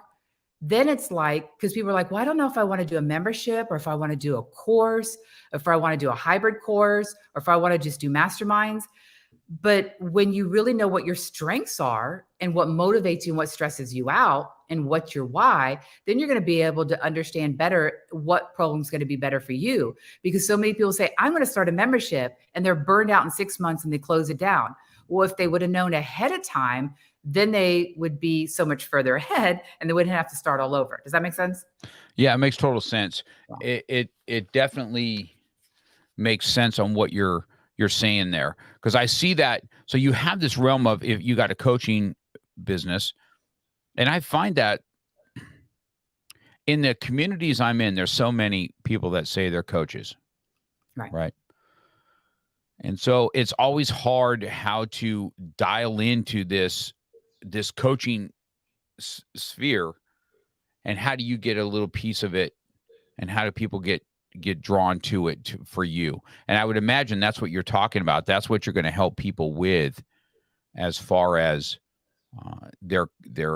then it's like, because people are like, well, I don't know if I want to do a membership, or if I want to do a course, or if I want to do a hybrid course, or if I want to just do masterminds. But when you really know what your strengths are, and what motivates you and what stresses you out, and what's your why, then you're going to be able to understand better what program is going to be better for you. Because so many people say, I'm going to start a membership, and they're burned out in 6 months and they close it down. Well, if they would have known ahead of time, then they would be so much further ahead, and they wouldn't have to start all over. Does that make sense? Yeah, it makes total sense. It definitely makes sense on what you're saying there, because I see that. So you have this realm of, if you got a coaching business, and I find that in the communities I'm in, there's so many people that say they're coaches, right? And so it's always hard how to dial into this coaching sphere, and how do you get a little piece of it, and how do people get drawn to it for you? And I would imagine that's what you're talking about. That's what you're going to help people with, as far as their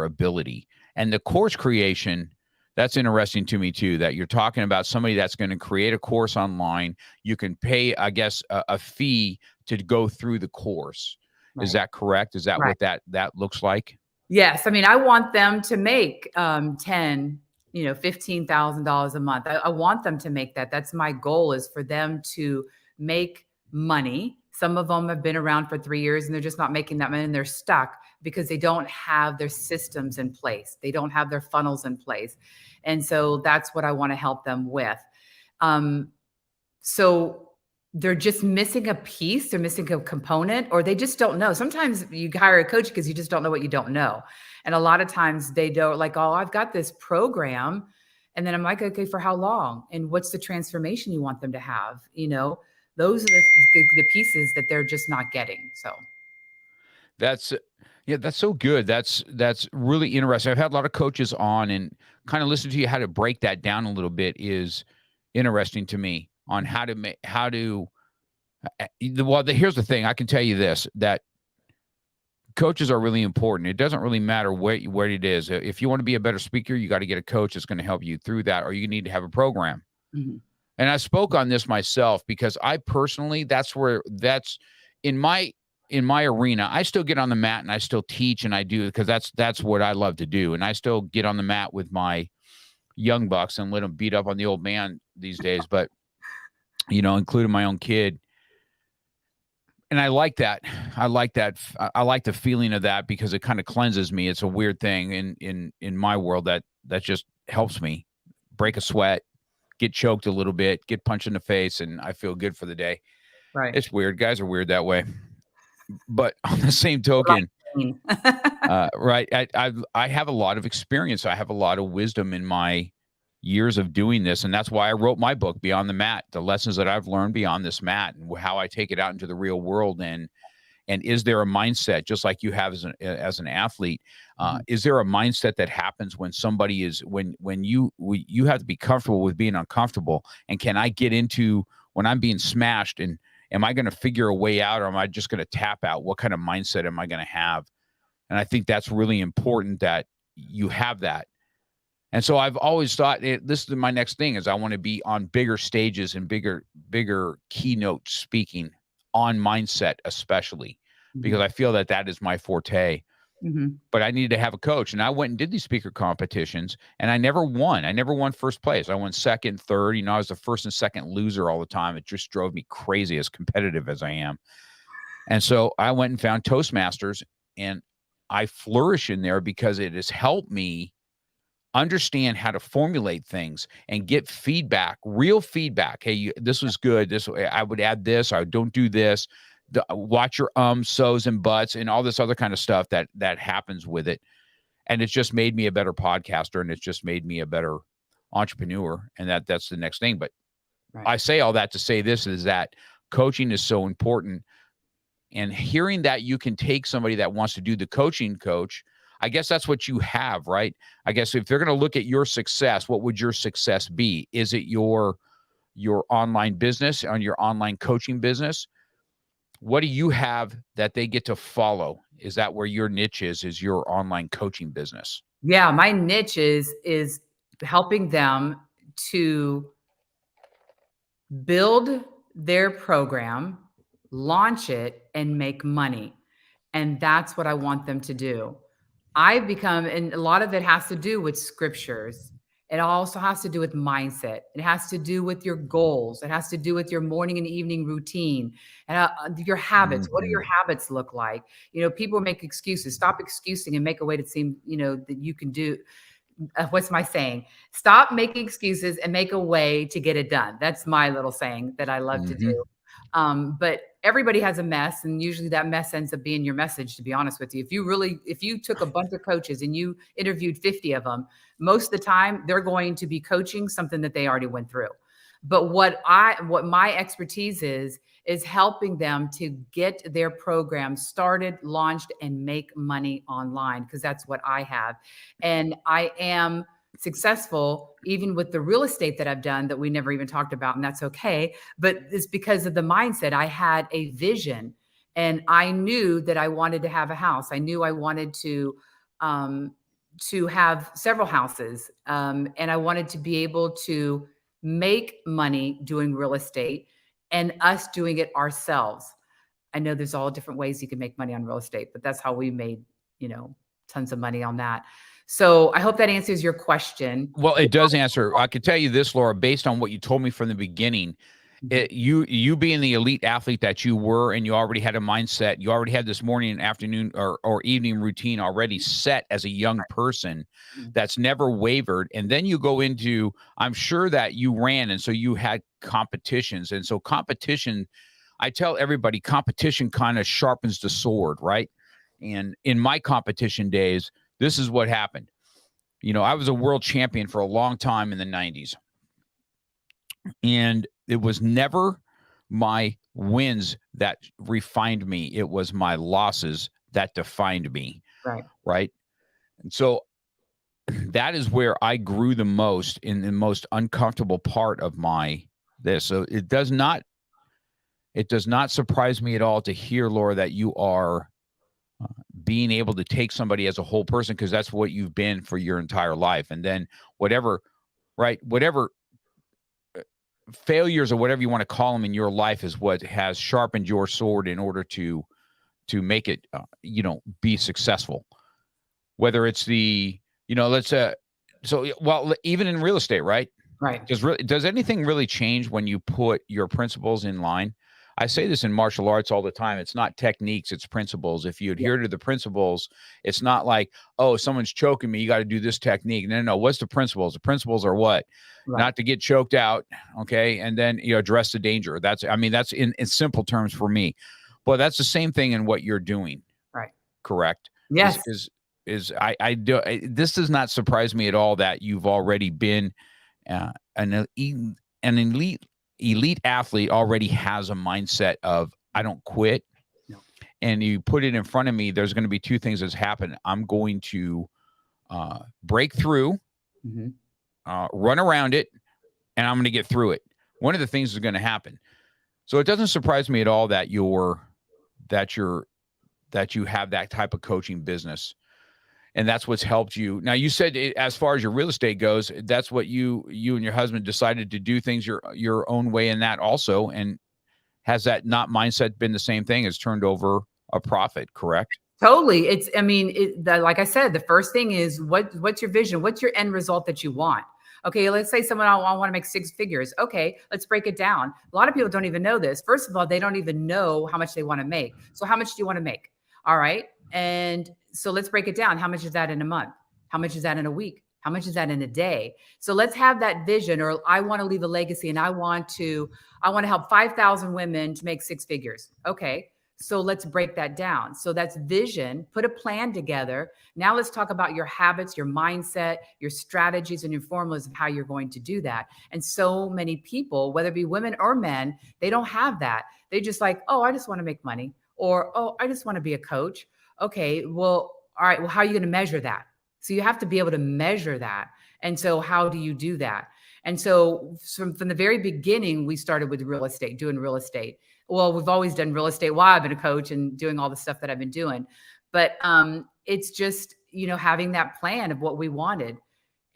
ability. And the course creation, that's interesting to me too, that you're talking about somebody that's going to create a course online. You can pay, I guess, a fee to go through the course. Right. Is that correct? Is that right, what that looks like? Yes. I mean, I want them to make $15,000 a month. I want them to make that. That's my goal, is for them to make money. Some of them have been around for 3 years and they're just not making that money, and they're stuck because they don't have their systems in place. They don't have their funnels in place. And so that's what I want to help them with. So they're just missing a piece, they're missing a component, or they just don't know. Sometimes you hire a coach because you just don't know what you don't know. And a lot of times they don't, like, oh, I've got this program. And then I'm like, okay, for how long? And what's the transformation you want them to have? Those are the pieces that they're just not getting. So that's so good. That's really interesting. I've had a lot of coaches on, and kind of listen to you, how to break that down a little bit is interesting to me, on here's the thing. I can tell you this, that coaches are really important. It doesn't really matter what it is. If you want to be a better speaker, you got to get a coach that's going to help you through that, or you need to have a program. Mm-hmm. And I spoke on this myself, because I personally, that's in my arena. I still get on the mat and I still teach, and I do, because that's what I love to do. And I still get on the mat with my young bucks and let them beat up on the old man these days, but including my own kid. And I like that. I like the feeling of that, because it kind of cleanses me. It's a weird thing in my world that just helps me break a sweat, get choked a little bit, get punched in the face, and I feel good for the day. Right. It's weird. Guys are weird that way. But on the same token, right, I have a lot of experience. I have a lot of wisdom in my years of doing this, and that's why I wrote my book, Beyond the Mat, the lessons that I've learned beyond this mat, and how I take it out into the real world. And is there a mindset, just like you have as an athlete? Is there a mindset that happens when somebody is when you have to be comfortable with being uncomfortable? And can I get into when I'm being smashed, and am I going to figure a way out, or am I just going to tap out? What kind of mindset am I going to have? And I think that's really important that you have that. And so I've always thought this is my next thing is I want to be on bigger stages and bigger keynote speaking on mindset, especially because I feel that is my forte. But I needed to have a coach, and I went and did these speaker competitions, and I never won. I never won first place. I won second, third. I was the first and second loser all the time. It just drove me crazy, as competitive as I am. And so I went and found Toastmasters, and I flourish in there because it has helped me understand how to formulate things and get feedback, real feedback. Hey, this was good. I would add this. I don't do this. Watch your so's and buts and all this other kind of stuff that happens with it. And it's just made me a better podcaster, and it's just made me a better entrepreneur. And that's the next thing. But I say all that to say this is that coaching is so important. And hearing that you can take somebody that wants to do the coaching coach, I guess that's what you have, right? I guess if they're going to look at your success, what would your success be? Is it your online business, on your online coaching business? What do you have that they get to follow? Is that where your niche is your online coaching business? Yeah, my niche is helping them to build their program, launch it, and make money. And that's what I want them to do. I've become, and a lot of it has to do with scriptures. It also has to do with mindset. It has to do with your goals. It has to do with your morning and evening routine and your habits. What do your habits look like? People make excuses. Stop excusing and make a way to seem, that you can do. What's my saying? Stop making excuses and make a way to get it done. That's my little saying that I love to do. But everybody has a mess, and usually that mess ends up being your message, to be honest with you. If you took a bunch of coaches and you interviewed 50 of them, most of the time they're going to be coaching something that they already went through. But what my expertise is helping them to get their program started, launched, and make money online, because that's what I have. And I am successful even with the real estate that I've done that we never even talked about, and that's okay. But it's because of the mindset. I had a vision, and I knew that I wanted to have a house. I knew I wanted to have several houses, and I wanted to be able to make money doing real estate and us doing it ourselves. I know there's all different ways you can make money on real estate, but that's how we made, tons of money on that. So I hope that answers your question. Well, it does answer. I could tell you this, Laura, based on what you told me from the beginning, you being the elite athlete that you were, and you already had a mindset, you already had this morning and afternoon or evening routine already set as a young person that's never wavered. And then you go into, I'm sure that you ran, and so you had competitions. And so competition, I tell everybody, competition kind of sharpens the sword, right? And in my competition days, this is what happened. I was a world champion for a long time in the 90s. And it was never my wins that refined me. It was my losses that defined me. Right. And so that is where I grew the most, in the most uncomfortable part of this. So it does not surprise me at all to hear, Laura, that you are being able to take somebody as a whole person, because that's what you've been for your entire life. And then whatever failures or whatever you want to call them in your life is what has sharpened your sword in order to make it, be successful. Whether it's even in real estate, right? Right. Does anything really change when you put your principles in line? I say this in martial arts all the time. It's not techniques, it's principles. If you adhere to the principles, it's not like, oh, someone's choking me, you got to do this technique. No. What's the principles? The principles are what? Right. Not to get choked out. Okay. And then address the danger. That's in simple terms for me. But that's the same thing in what you're doing. Right. Correct. Yes. This does not surprise me at all that you've already been an elite athlete, already has a mindset of, I don't quit. No. And you put it in front of me, there's going to be two things that's happened. I'm going to break through, run around it, and I'm going to get through it. one of the things is going to happen. So it doesn't surprise me at all that you have that type of coaching business. And that's what's helped you. Now, you said as far as your real estate goes, that's what you and your husband decided to do things your own way in that also. And has that not mindset been the same thing as turned over a profit, correct? Totally. Like I said, the first thing is what's your vision? What's your end result that you want? Okay, let's say someone, I want to make 6 figures. Okay, let's break it down. A lot of people don't even know this. First of all, they don't even know how much they want to make. So how much do you want to make? All right. And so let's break it down. How much is that in a month? How much is that in a week? How much is that in a day? So let's have that vision, or I want to leave a legacy and I want to help 5,000 women to make 6 figures. Okay. So let's break that down. So that's vision, put a plan together. Now let's talk about your habits, your mindset, your strategies, and your formulas of how you're going to do that. And so many people, whether it be women or men, they don't have that. They just like, oh, I just want to make money, or, oh, I just want to be a coach. Okay, well, all right, well, how are you going to measure that? So you have to be able to measure that. And so how do you do that? And so from the very beginning, we started with doing real estate. Well, we've always done real estate while I've been a coach and doing all the stuff that I've been doing. But it's just, having that plan of what we wanted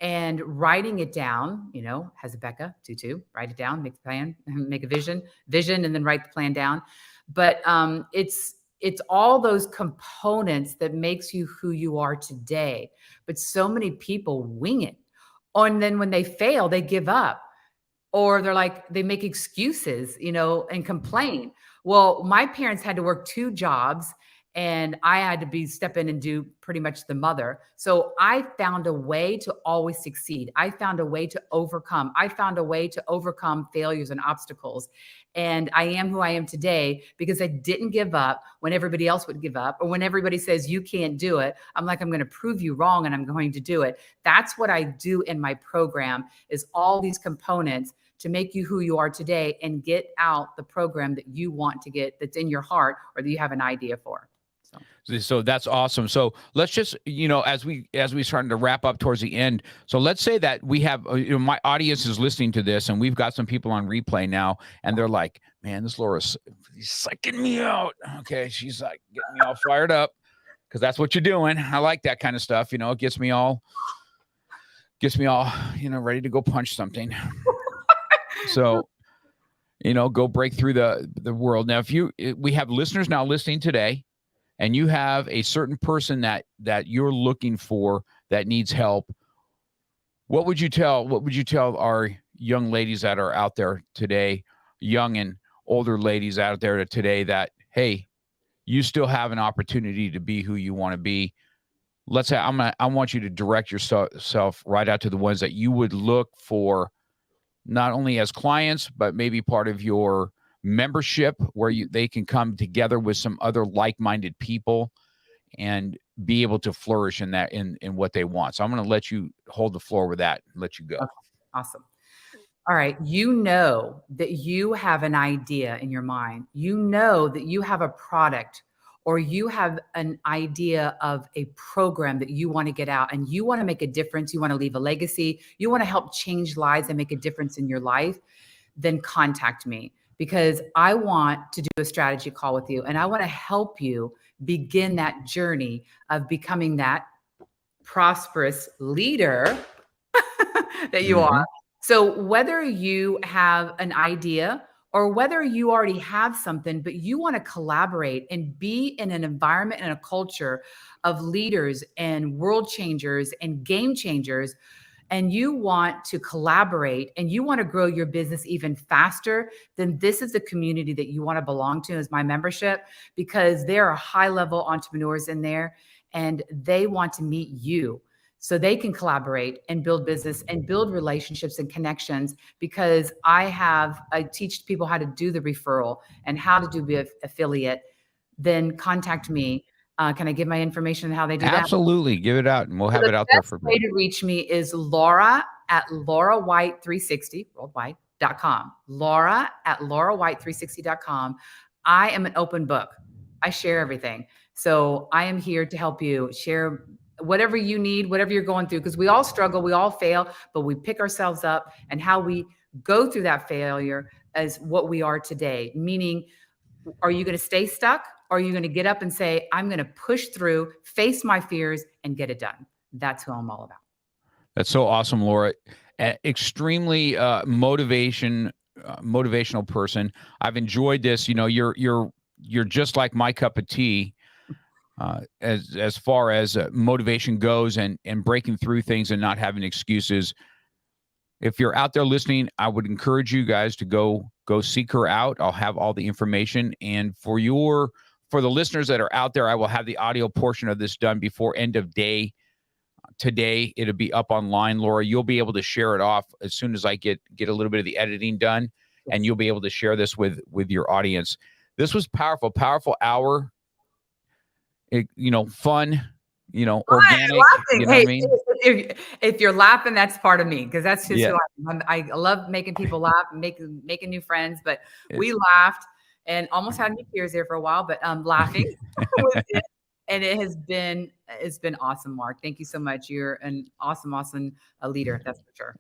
and writing it down, Hezekiah Tutu, write it down, make the plan, make a vision, and then write the plan down. But it's all those components that makes you who you are today. But so many people wing it. And then when they fail, they give up. Or they make excuses, and complain. Well, my parents had to work 2 jobs and I had to step in and do pretty much the mother. So I found a way to always succeed. I found a way to overcome. I found a way to overcome failures and obstacles. And I am who I am today because I didn't give up when everybody else would give up, or when everybody says you can't do it. I'm going to prove you wrong and I'm going to do it. That's what I do in my program, is all these components to make you who you are today and get out the program that you want to get, that's in your heart or that you have an idea for. So that's awesome. So let's just, as we starting to wrap up towards the end. So let's say that we have, my audience is listening to this and we've got some people on replay now and they're like, man, this Laura's psyching me out. Okay. She's like getting me all fired up because that's what you're doing. I like that kind of stuff. It gets me all, ready to go punch something. So, go break through the world. Now, we have listeners now listening today, and you have a certain person that you're looking for that needs help, what would you tell our young ladies that are out there today, young and older ladies out there today, that, hey, you still have an opportunity to be who you want to be? Let's say I want you to direct yourself right out to the ones that you would look for, not only as clients, but maybe part of your membership where they can come together with some other like-minded people and be able to flourish in that, in what they want. So I'm going to let you hold the floor with that and let you go. Okay. Awesome. All right. You know that you have an idea in your mind. You know that you have a product, or you have an idea of a program that you want to get out and you want to make a difference. You want to leave a legacy. You want to help change lives and make a difference in your life. Then contact me, because I want to do a strategy call with you and I want to help you begin that journey of becoming that prosperous leader that you are. So whether you have an idea or whether you already have something, but you want to collaborate and be in an environment and a culture of leaders and world changers and game changers, and you want to collaborate and you want to grow your business even faster, then this is the community that you want to belong to as my membership, because there are high-level entrepreneurs in there and they want to meet you so they can collaborate and build business and build relationships and connections, because I teach people how to do the referral and how to do the affiliate. Then contact me. Can I give my information on how they do that? Absolutely. Give it out and we'll have it out there for me. The best way to reach me is Laura at LauraWhite360 worldwide.com. Laura at LauraWhite360.com. I am an open book. I share everything. So I am here to help you share whatever you need, whatever you're going through, because we all struggle, we all fail, but we pick ourselves up, and how we go through that failure as what we are today. Meaning, are you going to stay stuck? Or are you going to get up and say, I'm going to push through, face my fears, and get it done? That's who I'm all about. That's so awesome, Laura. Extremely motivational person. I've enjoyed this. You know, you're just like my cup of tea as far as motivation goes, and breaking through things and not having excuses. If you're out there listening, I would encourage you guys to go seek her out. I'll have all the information, and for the listeners that are out there, I will have the audio portion of this done before end of day today. It'll be up online. Laura, you'll be able to share it off as soon as I get a little bit of the editing done, and you'll be able to share this with your audience. This was powerful hour. Fun, organic. You know what I mean? If you're laughing, that's part of me, because that's just who I am. I love making people laugh, making new friends. But we laughed and almost had me tears there for a while, but laughing was it. And it's been awesome, Mark. Thank you so much. You're an awesome leader. That's for sure.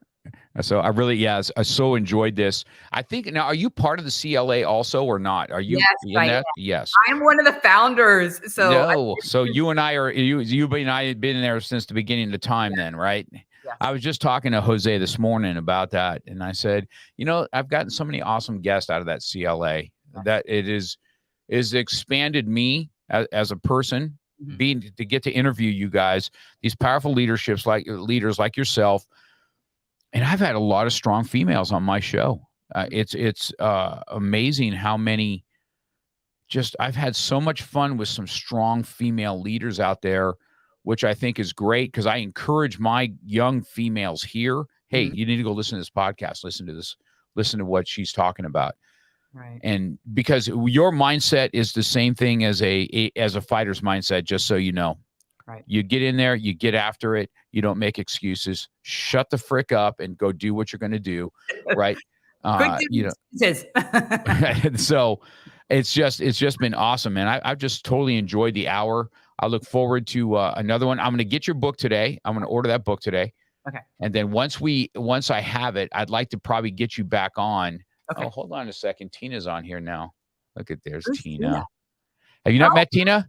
So I really, I so enjoyed this. I think now, are you part of the CLA also or not? Are you? Yes, in that? Yes. I am one of the founders. So you and I are you and I have been there since the beginning of the time. Yeah. Then, right? Yeah. I was just talking to Jose this morning about that, and I said, I've gotten so many awesome guests out of that CLA that it is expanded me as a person, to get to interview you guys, these powerful leaders like yourself. And I've had a lot of strong females on my show. It's amazing how many. I've had so much fun with some strong female leaders out there, which I think is great, because I encourage my young females here. Hey, you need to go listen to this podcast. Listen to this. Listen to what she's talking about. Right. And because your mindset is the same thing as a fighter's mindset, just so you know. Right. You get in there, you get after it. You don't make excuses. Shut the frick up and go do what you're going to do. Right. So it's just been awesome, man. I've just totally enjoyed the hour. I look forward to another one. I'm going to get your book today. I'm going to order that book today. Okay. And then once I have it, I'd like to probably get you back on. Okay. Oh, hold on a second. Tina's on here now. Look at there's Tina. Have you not met Tina?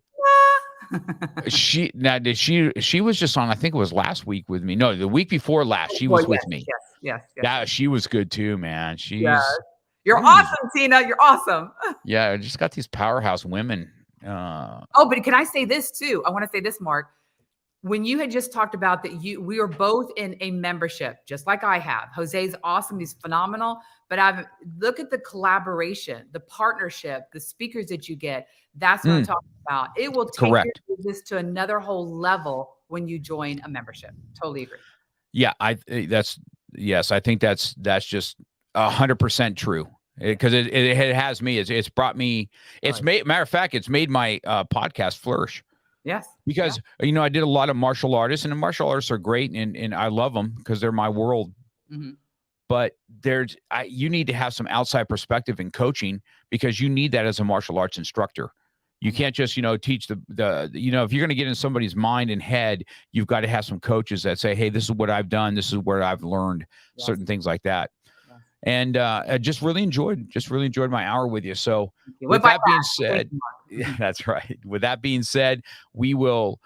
She was just on, I think it was last week with me. No, the week before last, she was with me. Yes. Yeah, she was good too, man. You're awesome, Tina. You're awesome. Yeah, I just got these powerhouse women. But can I say this too? I want to say this, Mark. When you had just talked about that, we are both in a membership, just like I have. Jose's awesome. He's phenomenal. But look at the collaboration, the partnership, the speakers that you get. That's what I'm talking about. It will take your business to another whole level when you join a membership. Totally agree. Yeah, I think that's just 100% true. Because it has me. It's brought me. It's made. Matter of fact, it's made my podcast flourish. Yes. Because I did a lot of martial artists, and the martial artists are great, and I love them because they're my world. Mm-hmm. But you need to have some outside perspective in coaching, because you need that as a martial arts instructor. You can't just, teach if you're going to get in somebody's mind and head, you've got to have some coaches that say, hey, this is what I've done. This is where I've learned certain things like that. Yes. And I just really enjoyed my hour with you. So with that being said, that's right. With that being said, we will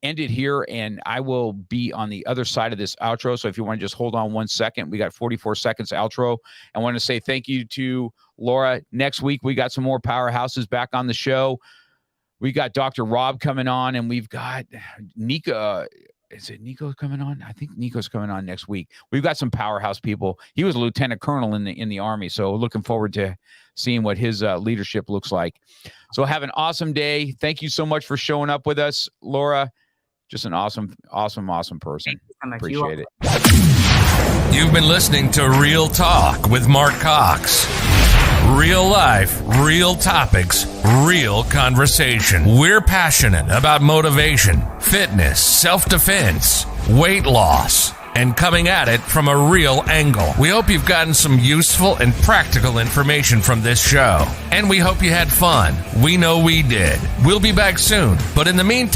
end it here, and I will be on the other side of this outro. So if you want to just hold on 1 second, we got 44 seconds outro. I want to say thank you to Laura. Next week, we got some more powerhouses back on the show. We got Dr. Rob coming on, and we've got Nico. Is it Nico coming on? I think Nico's coming on next week. We've got some powerhouse people. He was a lieutenant colonel in the Army, so looking forward to seeing what his leadership looks like. So have an awesome day. Thank you so much for showing up with us, Laura. Just an awesome person. Appreciate it. You've been listening to Real Talk with Mark Cox. Real life, real topics, real conversation. We're passionate about motivation, fitness, self-defense, weight loss, and coming at it from a real angle. We hope you've gotten some useful and practical information from this show. And we hope you had fun. We know we did. We'll be back soon. But in the meantime,